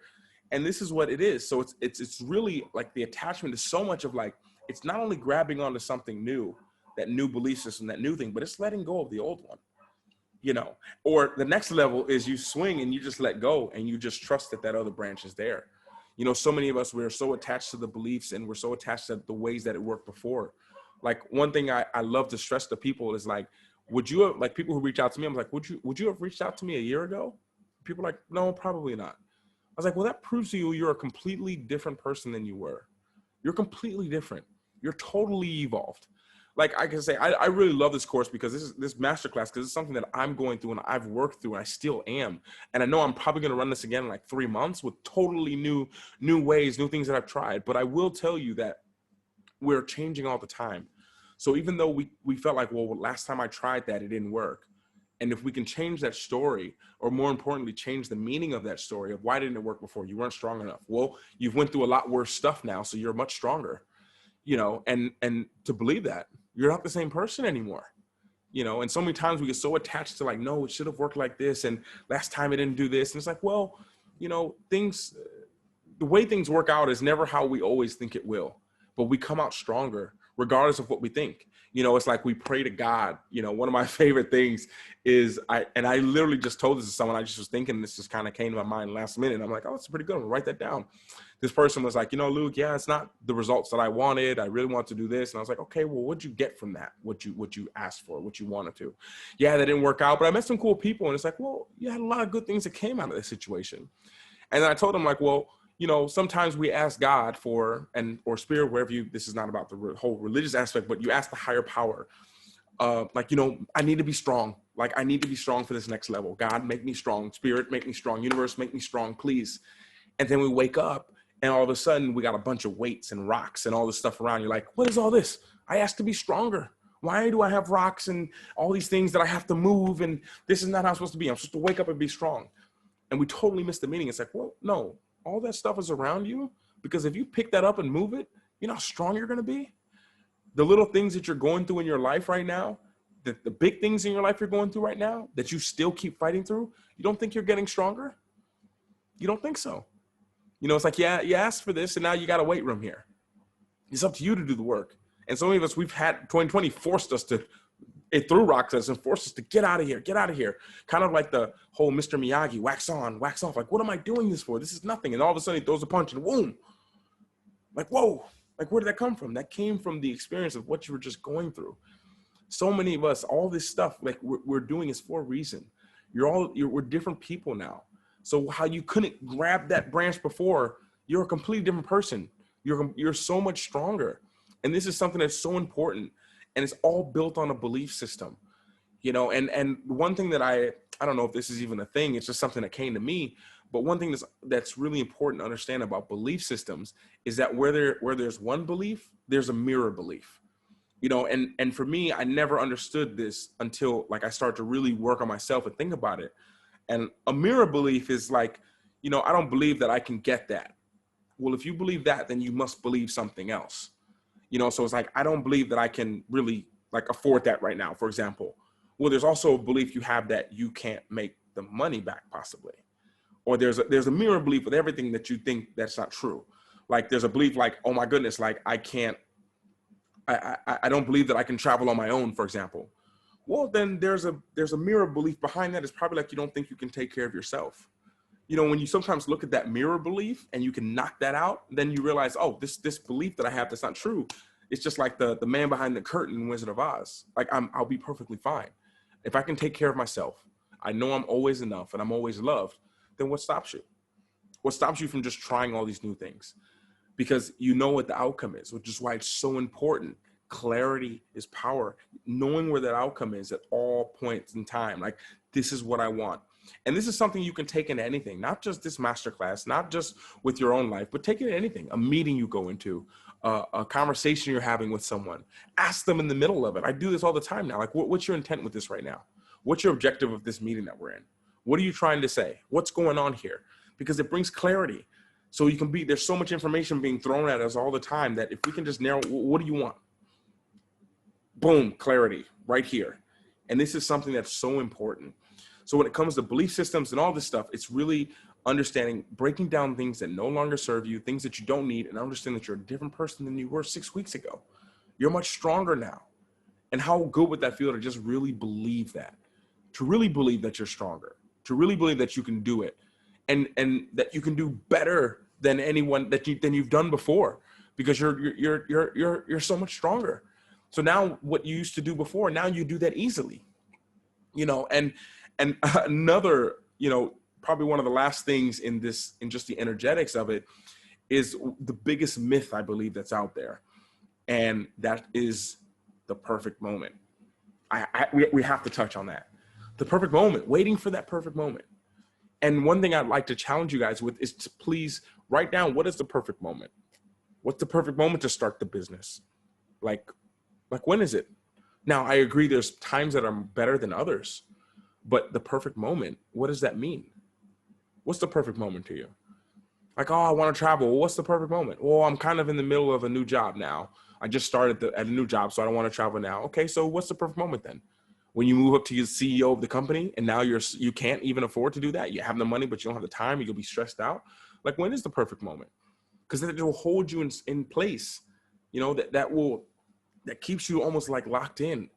And this is what it is. So it's really like the attachment is so much of like, it's not only grabbing onto something new, that new belief system, that new thing, but it's letting go of the old one, you know. Or the next level is you swing and you just let go and you just trust that that other branch is there. You know, so many of us, we're so attached to the beliefs and we're so attached to the ways that it worked before. Like one thing I love to stress to people is like, would you have, like people who reach out to me, I'm like, would you have reached out to me a year ago? People are like, no, probably not. I was like, well, that proves to you you're a completely different person than you were. You're completely different. You're totally evolved. Like I can say, I really love this course because this masterclass, because it's something that I'm going through and I've worked through and I still am. And I know I'm probably going to run this again in like 3 months with totally new ways, new things that I've tried. But I will tell you that we're changing all the time. So even though we felt like, well, last time I tried that, it didn't work. And if we can change that story, or more importantly, change the meaning of that story of why didn't it work before? You weren't strong enough. Well, you've went through a lot worse stuff now, so you're much stronger, you know, and to believe that you're not the same person anymore, you know. And so many times we get so attached to like, no, it should have worked like this. And last time it didn't do this. And it's like, well, you know, the way things work out is never how we always think it will, but we come out stronger regardless of what we think. You know, it's like we pray to God. You know, one of my favorite things is I literally just told this to someone. I just was thinking, this just kind of came to my mind last minute. And I'm like, oh, it's pretty good. I'm gonna write that down. This person was like, you know, Luke, yeah, it's not the results that I wanted. I really want to do this. And I was like, okay, well, what'd you get from that? What you asked for, what you wanted to? Yeah, that didn't work out, but I met some cool people. And it's like, well, you had a lot of good things that came out of this situation. And then I told him like, well, you know, sometimes we ask God for, or spirit, wherever this is not about the whole religious aspect, but you ask the higher power, like, you know, I need to be strong. Like, I need to be strong for this next level. God, make me strong. Spirit, make me strong. Universe, make me strong, please. And then we wake up and all of a sudden we got a bunch of weights and rocks and all this stuff around. You're like, what is all this? I asked to be stronger. Why do I have rocks and all these things that I have to move? And this is not how I'm supposed to be. I'm supposed to wake up and be strong. And we totally miss the meaning. It's like, well, no, all that stuff is around you, because if you pick that up and move it, you know how strong you're going to be. The little things that you're going through in your life right now, the big things in your life you're going through right now that you still keep fighting through, you don't think you're getting stronger? You don't think so. You know, it's like, yeah, you asked for this and now you got a weight room here. It's up to you to do the work. And so many of us, we've had 2020 forced us to, it threw rocks at us and forced us to get out of here, get out of here. Kind of like the whole Mr. Miyagi, wax on, wax off. Like, what am I doing this for? This is nothing. And all of a sudden he throws a punch and boom. Like, whoa, like where did that come from? That came from the experience of what you were just going through. So many of us, all this stuff, like we're doing is for a reason. We're different people now. So how you couldn't grab that branch before, you're a completely different person. You're so much stronger. And this is something that's so important. And it's all built on a belief system, you know, and one thing that I don't know if this is even a thing, it's just something that came to me, but one thing that's really important to understand about belief systems is that where there's one belief, there's a mirror belief, you know, and for me, I never understood this until like I started to really work on myself and think about it. And a mirror belief is like, you know, I don't believe that I can get that. Well, if you believe that, then you must believe something else. You know, so it's like, I don't believe that I can really like afford that right now, for example. Well, there's also a belief you have that you can't make the money back possibly. Or there's a mirror belief with everything that you think that's not true. Like there's a belief like, oh my goodness, like I don't believe that I can travel on my own, for example. Well, then there's a mirror belief behind that. It's probably like you don't think you can take care of yourself. You know, when you sometimes look at that mirror belief and you can knock that out, then you realize, oh, this belief that I have that's not true. It's just like the man behind the curtain in Wizard of Oz. Like I'll be perfectly fine. If I can take care of myself, I know I'm always enough and I'm always loved, then what stops you? What stops you from just trying all these new things? Because you know what the outcome is, which is why it's so important. Clarity is power. Knowing where that outcome is at all points in time. Like, this is what I want. And this is something you can take into anything, not just this masterclass, not just with your own life, but take it into anything. A meeting you go into, a conversation you're having with someone. Ask them in the middle of it. I do this all the time now. Like, what's your intent with this right now? What's your objective of this meeting that we're in? What are you trying to say? What's going on here? Because it brings clarity. So you can there's so much information being thrown at us all the time that if we can just narrow, what do you want? Boom, clarity right here. And this is something that's so important. So when it comes to belief systems and all this stuff, it's really understanding, breaking down things that no longer serve you, things that you don't need, and understand that you're a different person than you were 6 weeks ago. You're much stronger now. And how good would that feel to just really believe that, to really believe that you're stronger, to really believe that you can do it, and that you can do better than anyone than you've done before, because you're so much stronger. So now what you used to do before, now you do that easily, you know, and another, you know, probably one of the last things in just the energetics of it is the biggest myth I believe that's out there. And that is the perfect moment. We have to touch on that. The perfect moment, waiting for that perfect moment. And one thing I'd like to challenge you guys with is to please write down, what is the perfect moment? What's the perfect moment to start the business? Like when is it? Now, I agree there's times that are better than others, but the perfect moment, what does that mean? What's the perfect moment to you? Like, oh, I want to travel. Well, what's the perfect moment? Well, I'm kind of in the middle of a new job now. I just started at a new job, so I don't want to travel now. Okay, so what's the perfect moment then? When you move up to your CEO of the company and now you can't even afford to do that. You have the money, but you don't have the time. You'll be stressed out. Like, when is the perfect moment? Because it will hold you in place. You know, that keeps you almost like locked in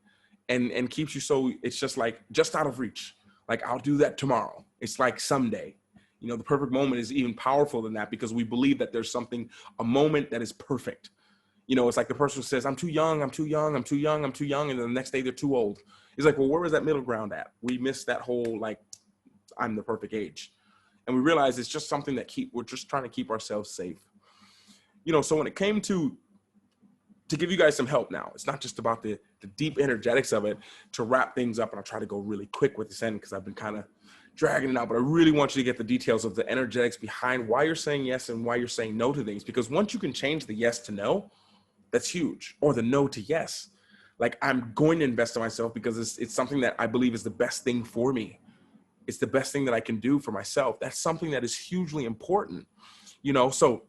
and keeps you so it's just like just out of reach. Like, I'll do that tomorrow. It's like someday. You know, the perfect moment is even powerful than that because we believe that there's a moment that is perfect. You know, it's like the person who says, I'm too young, I'm too young, I'm too young, I'm too young. And then the next day they're too old. It's like, well, where was that middle ground at? We missed that whole, like, I'm the perfect age. And we realize it's just something that we're just trying to keep ourselves safe. You know, so when it came to give you guys some help now, it's not just about the deep energetics of it. To wrap things up, and I'll try to go really quick with this end because I've been kind of dragging it out, but I really want you to get the details of the energetics behind why you're saying yes and why you're saying no to things. Because once you can change the yes to no, that's huge. Or the no to yes. Like, I'm going to invest in myself because it's something that I believe is the best thing for me. it's the best thing that I can do for myself. That's something that is hugely important, So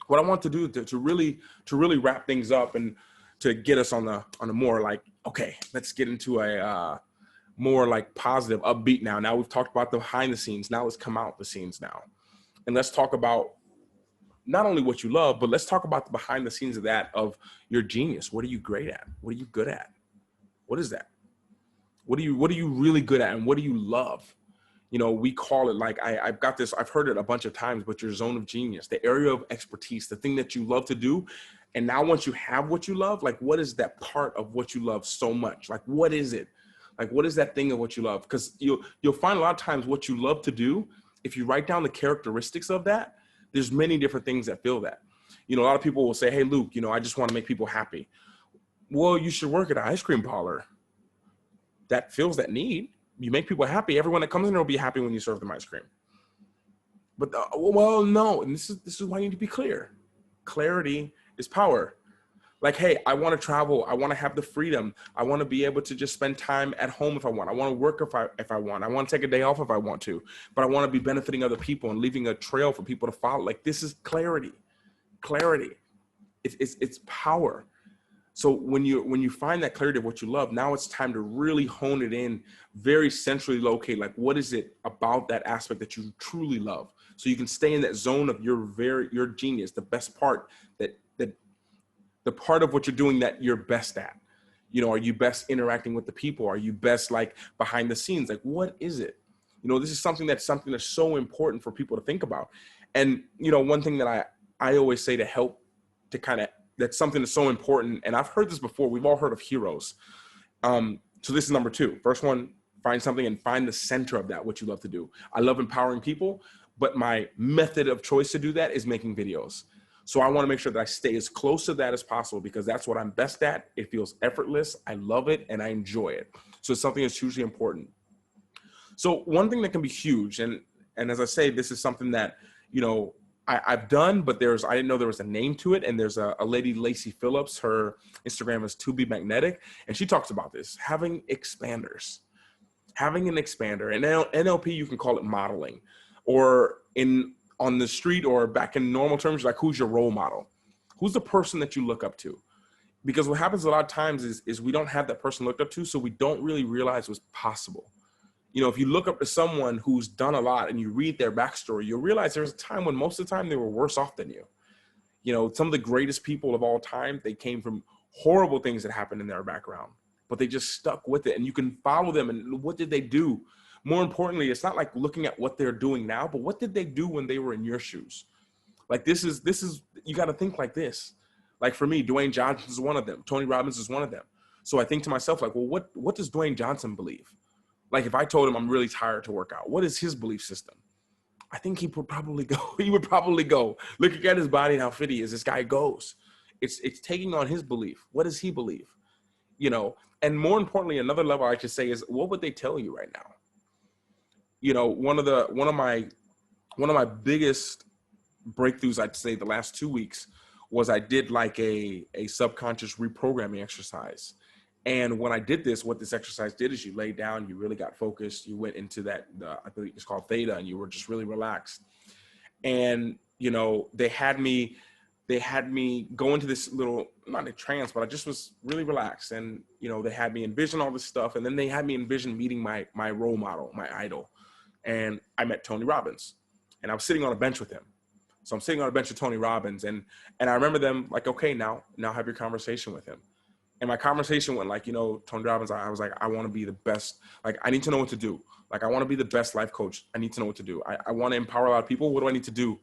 what I want to do to really wrap things up and to get us on a more like, okay, let's get into a more like positive, upbeat now. Now we've talked about the behind the scenes. Now let's come out the scenes now. And let's talk about not only what you love, but let's talk about the behind the scenes of that, of your genius. What are you great at? What are you good at? What is that? What are you really good at? And what do you love? We call it, like, I've got this, I've heard it a bunch of times, but your zone of genius, the area of expertise, the thing that you love to do. And now once you have what you love, like, what is that part of what you love so much? Like, what is it? Like, what is that thing of what you love? Because you'll find a lot of times what you love to do, if you write down the characteristics of that, there's many different things that fill that. A lot of people will say, hey, Luke, I just want to make people happy. Well, you should work at an ice cream parlor that fills that need. You make people happy. Everyone that comes in there will be happy when you serve them ice cream. But well, no, and this is why you need to be clear. Clarity is power. Like, hey, I want to travel. I want to have the freedom. I want to be able to just spend time at home if I want. I want to work if I want. I want to take a day off if I want to. But I want to be benefiting other people and leaving a trail for people to follow. Like, this is clarity. Clarity. It's power. So when you find that clarity of what you love, now it's time to really hone it in, very centrally locate, like, what is it about that aspect that you truly love? So you can stay in that zone of your genius, the best part, that the part of what you're doing that you're best at. Are you best interacting with the people? Are you best, like, behind the scenes? Like, what is it? This is something that's so important for people to think about. And, one thing that I always say to help to kind of, that's something that's so important. And I've heard this before. We've all heard of heroes. So this is number 2. First one, find something and find the center of that, what you love to do. I love empowering people, but my method of choice to do that is making videos. So I want to make sure that I stay as close to that as possible, because that's what I'm best at. It feels effortless. I love it and I enjoy it. So it's something that's hugely important. So one thing that can be huge, and as I say, this is something that, I've done, but I didn't know there was a name to it. And there's a lady, Lacey Phillips, her Instagram is To Be Magnetic. And she talks about this, having expanders, having an expander. And NLP, you can call it modeling, or on the street, or back in normal terms, like, who's your role model? Who's the person that you look up to? Because what happens a lot of times is we don't have that person looked up to, so we don't really realize what's possible. If you look up to someone who's done a lot and you read their backstory, you'll realize there's a time when most of the time they were worse off than you. Some of the greatest people of all time, they came from horrible things that happened in their background, but they just stuck with it. And you can follow them. And what did they do? More importantly, it's not like looking at what they're doing now, but what did they do when they were in your shoes? Like, this is you got to think like this. Like, for me, Dwayne Johnson is one of them. Tony Robbins is one of them. So I think to myself, like, well, what does Dwayne Johnson believe? Like, if I told him I'm really tired to work out, what is his belief system? I think he would probably go, looking at his body and how fit he is, this guy goes. It's taking on his belief. What does he believe? And more importantly, another level I should say is, what would they tell you right now? One of my biggest breakthroughs, I'd say, the last 2 weeks was I did like a subconscious reprogramming exercise. And when I did this, what this exercise did is you lay down, you really got focused. You went into I believe it's called theta, and you were just really relaxed. And, they had me go into this little, not a trance, but I just was really relaxed. And, they had me envision all this stuff. And then they had me envision meeting my role model, my idol. And I met Tony Robbins, and I was sitting on a bench with him. So I'm sitting on a bench with Tony Robbins, and I remember them like, okay, now have your conversation with him. And my conversation went like, Tony Robbins, I was like, I want to be the best. Like, I need to know what to do. Like, I want to be the best life coach. I need to know what to do. I want to empower a lot of people. What do I need to do?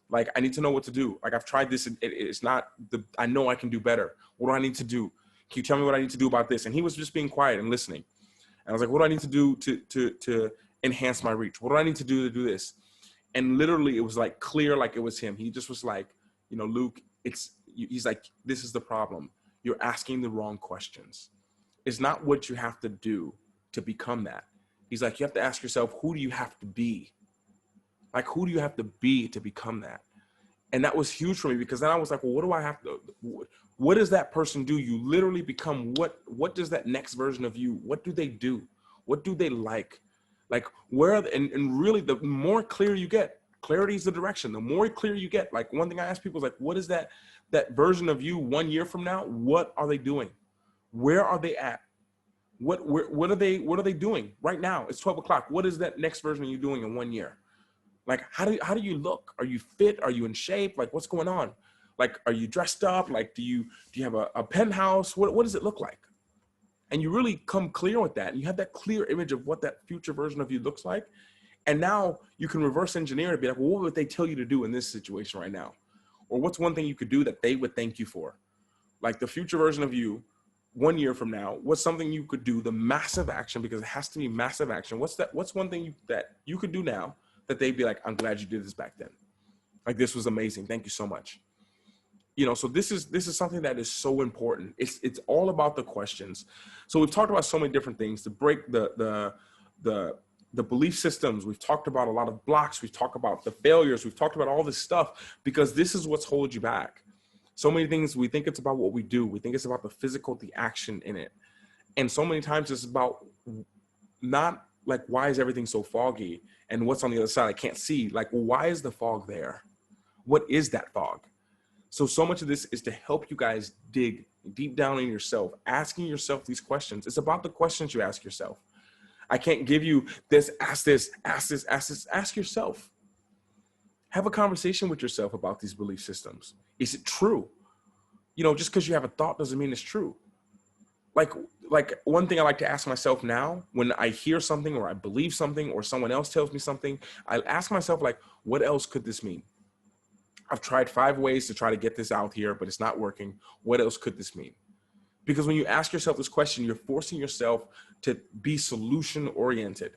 Like, I need to know what to do. Like, I've tried this. It's not I know I can do better. What do I need to do? Can you tell me what I need to do about this? And he was just being quiet and listening. And I was like, what do I need to do to enhance my reach? What do I need to do this? And literally it was like clear, like it was him. He just was like, Luke, he's like, this is the problem. You're asking the wrong questions. It's not what you have to do to become that. He's like, you have to ask yourself, who do you have to be? Like, who do you have to be to become that? And that was huge for me, because then I was like, well, what do I have to, what does that person do? You literally become what does that next version of you, what do they do? What do they like? Like where, and really the more clear you get, clarity is the direction. The more clear you get, like one thing I ask people is like, what is that version of you 1 year from now? What are they doing? Where are they at? What are they doing right now? It's 12 o'clock. What is that next version of you doing in 1 year? Like, how do you look? Are you fit? Are you in shape? Like, what's going on? Like, are you dressed up? Like, do you have a penthouse? What does it look like? And you really come clear with that. And you have that clear image of what that future version of you looks like. And now you can reverse engineer and be like, well, what would they tell you to do in this situation right now? Or what's one thing you could do that they would thank you for? Like the future version of you 1 year from now, what's something you could do, the massive action, because it has to be massive action. What's one thing that you could do now that they'd be like, I'm glad you did this back then. Like, this was amazing. Thank you so much. You know, so this is something that is so important. It's all about the questions. So we've talked about so many different things to break the belief systems. We've talked about a lot of blocks. We've talked about the failures. We've talked about all this stuff because this is what's holding you back. So many things, we think it's about what we do. We think it's about the physical, the action in it. And so many times it's about not like, why is everything so foggy? And what's on the other side I can't see? Like, well, why is the fog there? What is that fog? So much of this is to help you guys dig deep down in yourself, asking yourself these questions. It's about the questions you ask yourself. I can't give you this, ask this, ask this, ask this. Ask yourself. Have a conversation with yourself about these belief systems. Is it true? You know, just because you have a thought doesn't mean it's true. Like one thing I like to ask myself now, when I hear something or I believe something or someone else tells me something, I ask myself, like, what else could this mean? I've tried 5 ways to try to get this out here, but it's not working. What else could this mean? Because when you ask yourself this question, you're forcing yourself to be solution oriented.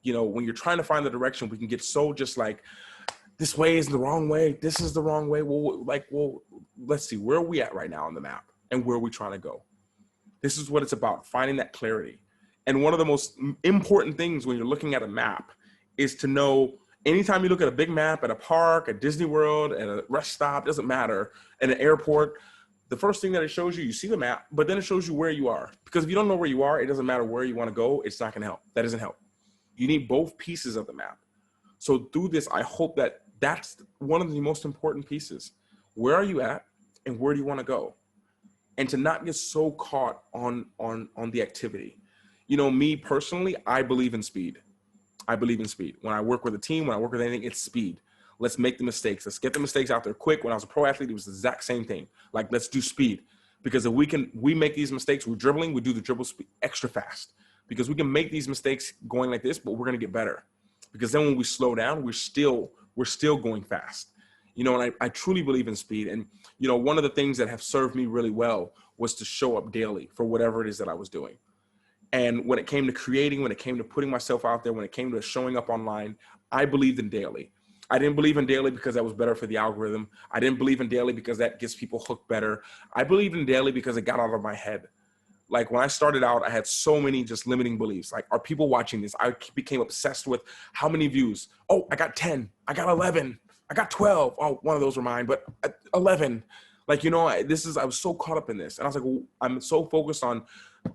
You know, when you're trying to find the direction, we can get so just like, this way is the wrong way. This is the wrong way. Well, let's see, where are we at right now on the map and where are we trying to go? This is what it's about, finding that clarity. And one of the most important things when you're looking at a map is to know, anytime you look at a big map at a park, at Disney World, at a rest stop, doesn't matter, at an airport, the first thing that it shows you, you see the map, but then it shows you where you are. Because if you don't know where you are, it doesn't matter where you want to go. It's not going to help. That doesn't help. You need both pieces of the map. So through this, I hope that that's one of the most important pieces. Where are you at and where do you want to go? And to not get so caught on the activity. You know, me personally, I believe in speed. I believe in speed. When I work with a team, when I work with anything, it's speed. Let's make the mistakes. Let's get the mistakes out there quick. When I was a pro athlete, it was the exact same thing. Like, let's do speed. Because if we make these mistakes, we're dribbling, we do the dribble speed extra fast. Because we can make these mistakes going like this, but we're going to get better. Because then when we slow down, we're still going fast. You know, and I truly believe in speed. And, you know, one of the things that have served me really well was to show up daily for whatever it is that I was doing. And when it came to creating, when it came to putting myself out there, when it came to showing up online, I believed in daily. I didn't believe in daily because that was better for the algorithm. I didn't believe in daily because that gets people hooked better. I believed in daily because it got out of my head. Like, when I started out, I had so many just limiting beliefs. Like, are people watching this? I became obsessed with how many views. Oh, I got 10. I got 11. I got 12. Oh, one of those were mine, but 11. Like, you know, I was so caught up in this. And I was like, well, I'm so focused on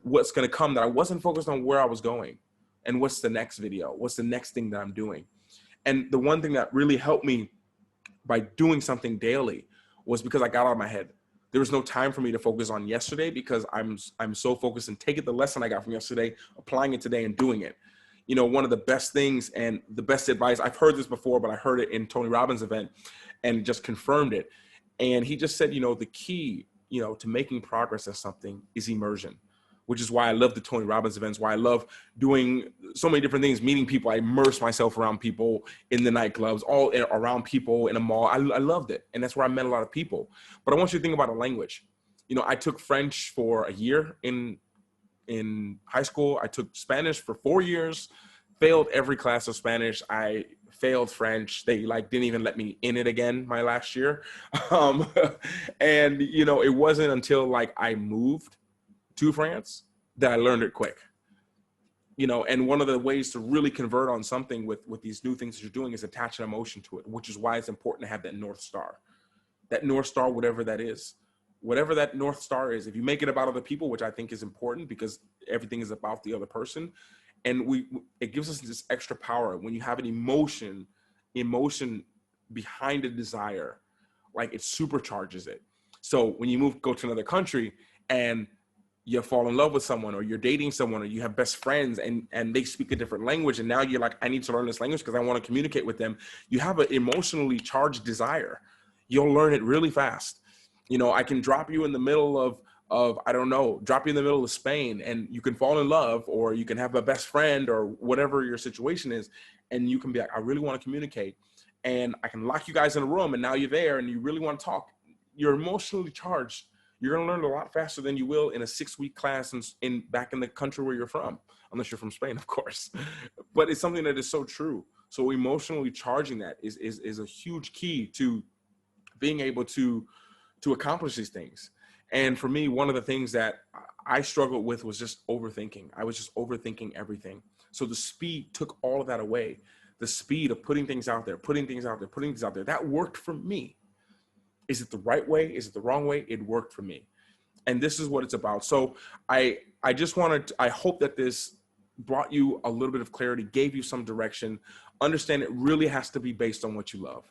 what's going to come that I wasn't focused on where I was going and what's the next video, what's the next thing that I'm doing. And the one thing that really helped me by doing something daily was because I got out of my head. There was no time for me to focus on yesterday because I'm so focused and taking the lesson I got from yesterday, applying it today and doing it. You know, one of the best things and the best advice, I've heard this before, but I heard it in Tony Robbins' event and just confirmed it. And he just said, you know, the key, you know, to making progress at something is immersion, which is why I love the Tony Robbins events, why I love doing so many different things, meeting people. I immerse myself around people in the nightclubs, all around people in a mall. I loved it. And that's where I met a lot of people. But I want you to think about a language. You know, I took French for a year in high school. I took Spanish for 4 years, failed every class of Spanish. I failed French. They didn't even let me in it again my last year. And, you know, it wasn't until I moved to France that I learned it quick. You know, and one of the ways to really convert on something with these new things that you're doing is attach an emotion to it, which is why it's important to have that North Star. That North Star, whatever that is. Whatever that North Star is, if you make it about other people, which I think is important because everything is about the other person, And it gives us this extra power when you have an emotion behind a desire, like it supercharges it. So when you go to another country and you fall in love with someone, or you're dating someone, or you have best friends and they speak a different language, and now you're like, I need to learn this language because I want to communicate with them. You have an emotionally charged desire. You'll learn it really fast. I can drop you in the middle of I don't know, drop you in the middle of Spain, and you can fall in love, or you can have a best friend, or whatever your situation is, and you can be like, I really want to communicate, and I can lock you guys in a room, and now you're there and you really want to talk. You're emotionally charged. You're going to learn a lot faster than you will in a 6-week class back in the country where you're from, unless you're from Spain, of course. But it's something that is so true. So emotionally charging that is a huge key to being able to accomplish these things. And for me, one of the things that I struggled with was just overthinking. I was just overthinking everything. So the speed took all of that away. The speed of putting things out there, that worked for me. Is it the right way? Is it the wrong way? It worked for me. And this is what it's about. So I hope that this brought you a little bit of clarity, gave you some direction. Understand it really has to be based on what you love.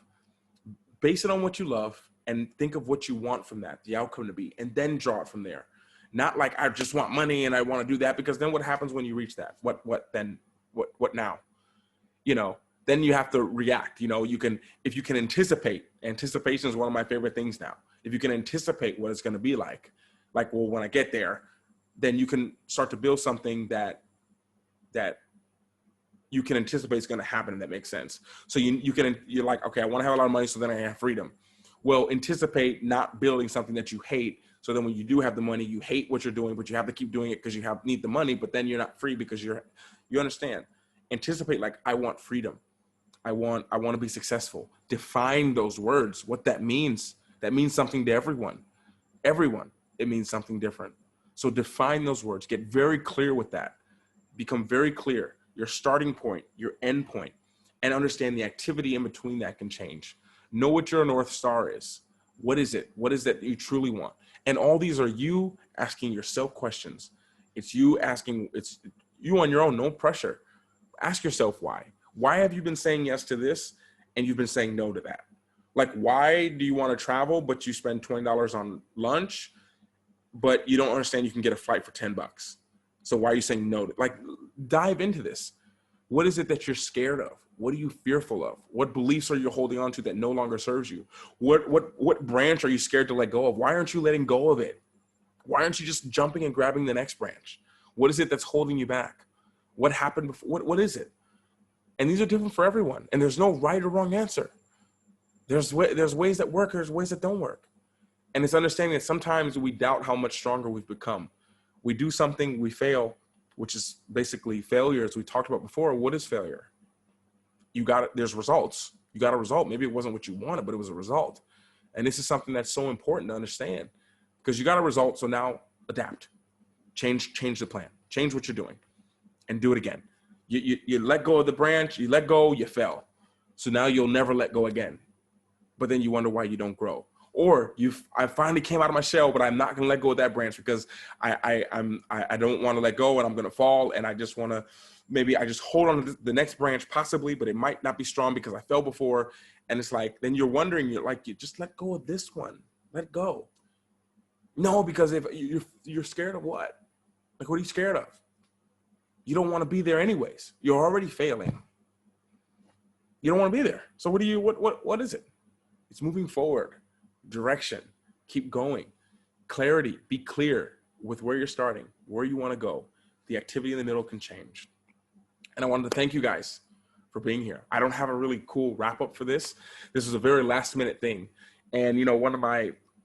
Base it on what you love and think of what you want from that, the outcome to be, and then draw it from there. Not like, I just want money and I want to do that, because then what happens when you reach that? What now? Then you have to react. If you can anticipate, anticipation is one of my favorite things now. If you can anticipate what it's going to be like, well, when I get there, then you can start to build something that you can anticipate is going to happen, and that makes sense. So you're like, okay, I want to have a lot of money, so then I have freedom. Well, anticipate not building something that you hate. So then when you do have the money, you hate what you're doing, but you have to keep doing it because you need the money, but then you're not free because you understand. Anticipate, like, I want freedom. I want to be successful. Define those words, what that means. That means something to everyone. Everyone, it means something different. So define those words. Get very clear with that. Become very clear. Your starting point, your end point, and understand the activity in between that can change. Know what your North Star is. What is it? What is that you truly want? And all these are you asking yourself questions. It's you on your own, no pressure. Ask yourself why. Why have you been saying yes to this and you've been saying no to that? Like, why do you want to travel, but you spend $20 on lunch, but you don't understand you can get a flight for $10? So why are you saying no? Dive into this. What is it that you're scared of? What are you fearful of? What beliefs are you holding on to that no longer serves you? What branch are you scared to let go of? Why aren't you letting go of it? Why aren't you just jumping and grabbing the next branch? What is it that's holding you back? What happened before? What is it? And these are different for everyone. And there's no right or wrong answer. There's ways that work, there's ways that don't work. And it's understanding that sometimes we doubt how much stronger we've become. We do something, we fail, which is basically failure, as we talked about before. What is failure? There's results. You got a result. Maybe it wasn't what you wanted, but it was a result. And this is something that's so important to understand, because you got a result. So now adapt, change the plan, change what you're doing, and do it again. You let go of the branch, you let go, you fell. So now you'll never let go again. But then you wonder why you don't grow. Or I finally came out of my shell, but I'm not going to let go of that branch because I don't want to let go, and I'm going to fall, and I just want to, maybe I just hold on to the next branch possibly, but it might not be strong because I fell before. And it's like, then you're wondering, you just let go of this one. Let go. No, because if you're scared of what? Like, what are you scared of? You don't want to be there anyways. You're already failing. You don't want to be there. So what is it? It's moving forward. Direction. Keep going. Clarity. Be clear with where you're starting, where you want to go. The activity in the middle can change. And I wanted to thank you guys for being here. I don't have a really cool wrap up for this. This is a very last minute thing. And,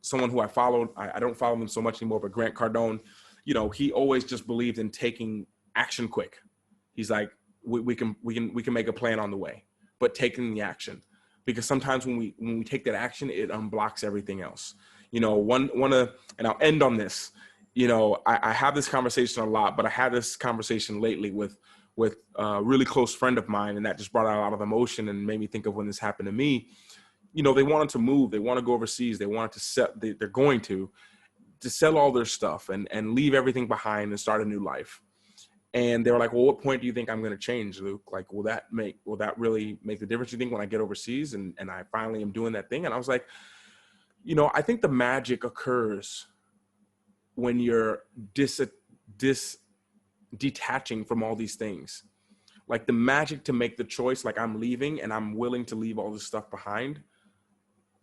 someone who I followed, I don't follow him so much anymore, but Grant Cardone, he always just believed in taking action quick. He's like, we can make a plan on the way, but taking the action. Because sometimes when we take that action, it unblocks everything else. And I'll end on this. I have this conversation a lot, but I had this conversation lately with a really close friend of mine, and that just brought out a lot of emotion and made me think of when this happened to me. They wanted to move, they want to go overseas, they wanted to they're going to sell all their stuff and leave everything behind and start a new life. And they were like, well, what point do you think I'm going to change, Luke? Like, will that really make the difference, you think, when I get overseas and I finally am doing that thing? And I was like, you know, I think the magic occurs when you're detaching from all these things. Like the magic to make the choice, like I'm leaving and I'm willing to leave all this stuff behind.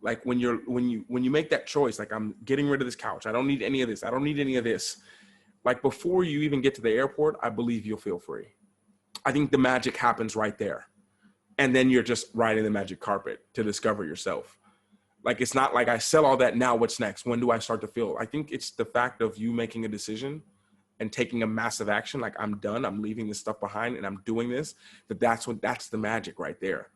Like when you make that choice, like I'm getting rid of this couch. I don't need any of this. I don't need any of this. Like before you even get to the airport, I believe you'll feel free. I think the magic happens right there. And then you're just riding the magic carpet to discover yourself. Like, it's not like I sell all that, now what's next? When do I start to feel? I think it's the fact of you making a decision and taking a massive action. Like, I'm done, I'm leaving this stuff behind and I'm doing this. That's the magic right there.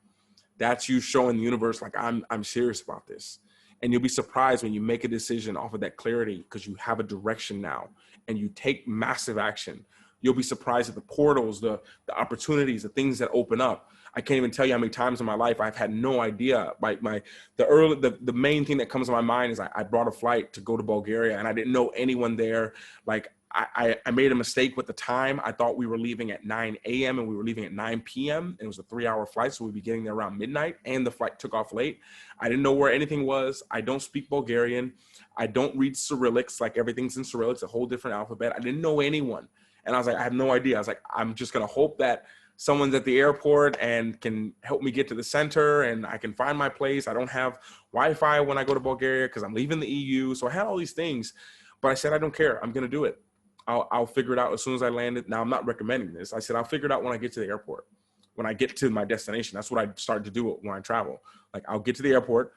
That's you showing the universe, like, I'm serious about this. And you'll be surprised when you make a decision off of that clarity, because you have a direction now and you take massive action. You'll be surprised at the portals, the opportunities, the things that open up. I can't even tell you how many times in my life I've had no idea. The main thing that comes to my mind is I brought a flight to go to Bulgaria and I didn't know anyone there. Like I made a mistake with the time. I thought we were leaving at 9 a.m. and we were leaving at 9 p.m. It was a 3-hour flight, so we'd be getting there around midnight, and the flight took off late. I didn't know where anything was. I don't speak Bulgarian. I don't read Cyrillics. Like, everything's in Cyrillics, a whole different alphabet. I didn't know anyone. And I was like, I have no idea. I was like, I'm just going to hope that someone's at the airport and can help me get to the center and I can find my place. I don't have Wi-Fi when I go to Bulgaria because I'm leaving the EU. So I had all these things, but I said, I don't care. I'm going to do it. I'll figure it out as soon as I land it. Now, I'm not recommending this. I said, I'll figure it out when I get to the airport, when I get to my destination. That's what I started to do when I travel. Like, I'll get to the airport.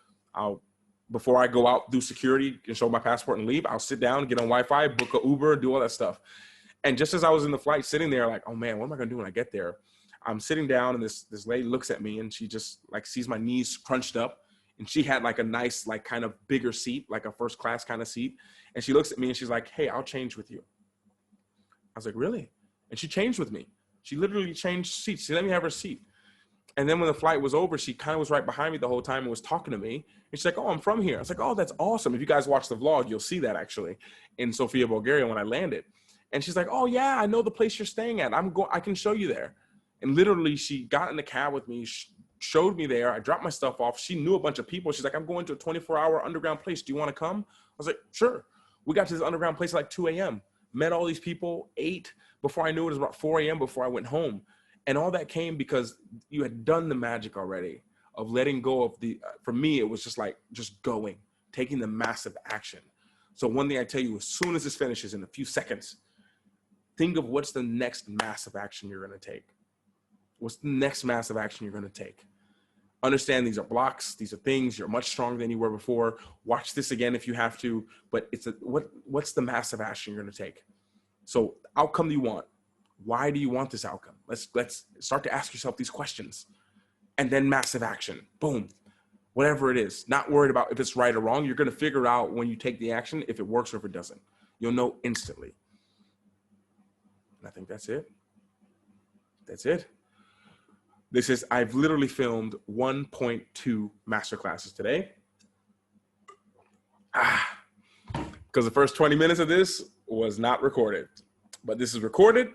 Before I go out, do security and show my passport and leave, I'll sit down, get on Wi-Fi, book a Uber, do all that stuff. And just as I was in the flight sitting there, like, oh man, what am I gonna do when I get there? I'm sitting down and this lady looks at me and she just like sees my knees crunched up, and she had like a nice, like kind of bigger seat, like a first class kind of seat. And she looks at me and she's like, hey, I'll change with you. I was like, really? And she changed with me. She literally changed seats. She let me have her seat. And then when the flight was over, she kind of was right behind me the whole time and was talking to me. And she's like, oh, I'm from here. I was like, oh, that's awesome. If you guys watch the vlog, you'll see that actually in Sofia, Bulgaria, when I landed. And she's like, oh yeah, I know the place you're staying at. I can show you there. And literally she got in the cab with me, showed me there. I dropped my stuff off. She knew a bunch of people. She's like, I'm going to a 24-hour underground place. Do you want to come? I was like, sure. We got to this underground place at like 2 a.m. Met all these people, ate. Before I knew it was about 4 a.m. before I went home. And all that came because you had done the magic already of letting go of for me, it was just like, just going, taking the massive action. So one thing I tell you, as soon as this finishes in a few seconds, think of what's the next massive action you're going to take. What's the next massive action you're going to take? Understand these are blocks. These are things. You're much stronger than you were before. Watch this again if you have to, but what's the massive action you're going to take? So outcome you want. Why do you want this outcome? Let's start to ask yourself these questions, and then massive action. Boom. Whatever it is, not worried about if it's right or wrong. You're going to figure out when you take the action, if it works or if it doesn't. You'll know instantly. And I think that's it. That's it. I've literally filmed 1.2 masterclasses today. Because the first 20 minutes of this was not recorded. But this is recorded,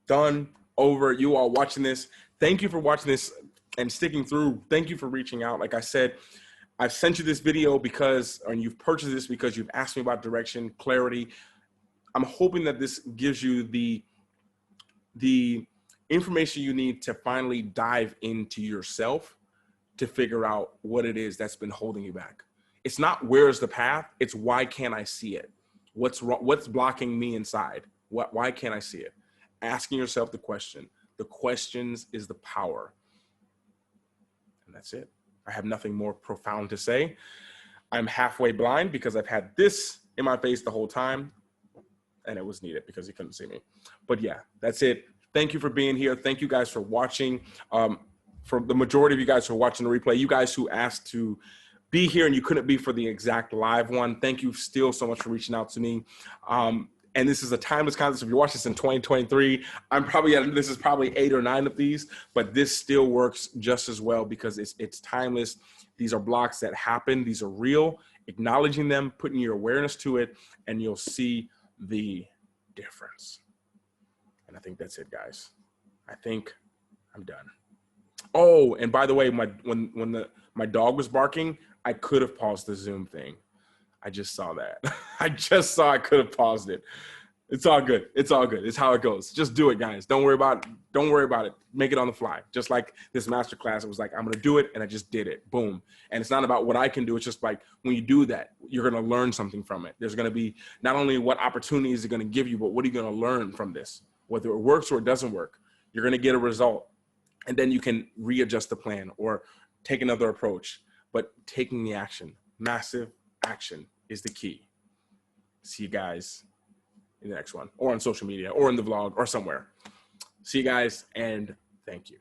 done, over. You all watching this. Thank you for watching this and sticking through. Thank you for reaching out. Like I said, I've sent you this video and you've purchased this because you've asked me about direction, clarity. I'm hoping that this gives you the information you need to finally dive into yourself to figure out what it is that's been holding you back. It's not where's the path, it's why can't I see it? What's wrong, what's blocking me inside? Why can't I see it? Asking yourself the question. The questions is the power. And that's it. I have nothing more profound to say. I'm halfway blind because I've had this in my face the whole time, and it was needed because you couldn't see me. But yeah, that's it. Thank you for being here. Thank you guys for watching. For the majority of you guys who are watching the replay, you guys who asked to be here and you couldn't be for the exact live one, thank you still so much for reaching out to me. And this is a timeless concept. If you watch this in 2023, this is probably 8 or 9 of these, but this still works just as well because it's timeless. These are blocks that happen. These are real. Acknowledging them, putting your awareness to it, and you'll see the difference. And I think that's it, guys. I think I'm done. Oh, and by the way, my dog was barking, I could have paused the Zoom thing. I just saw that. I just saw I could have paused it. It's all good. It's all good. It's how it goes. Just do it, guys. Don't worry about it. Don't worry about it. Make it on the fly. Just like this masterclass, it was like, I'm going to do it, and I just did it. Boom. And it's not about what I can do. It's just like when you do that, you're going to learn something from it. There's going to be not only what opportunities it's going to give you, but what are you going to learn from this? Whether it works or it doesn't work, you're going to get a result. And then you can readjust the plan or take another approach. But taking the action, massive action, is the key. See you guys in the next one, or on social media, or in the vlog, or somewhere. See you guys, and thank you.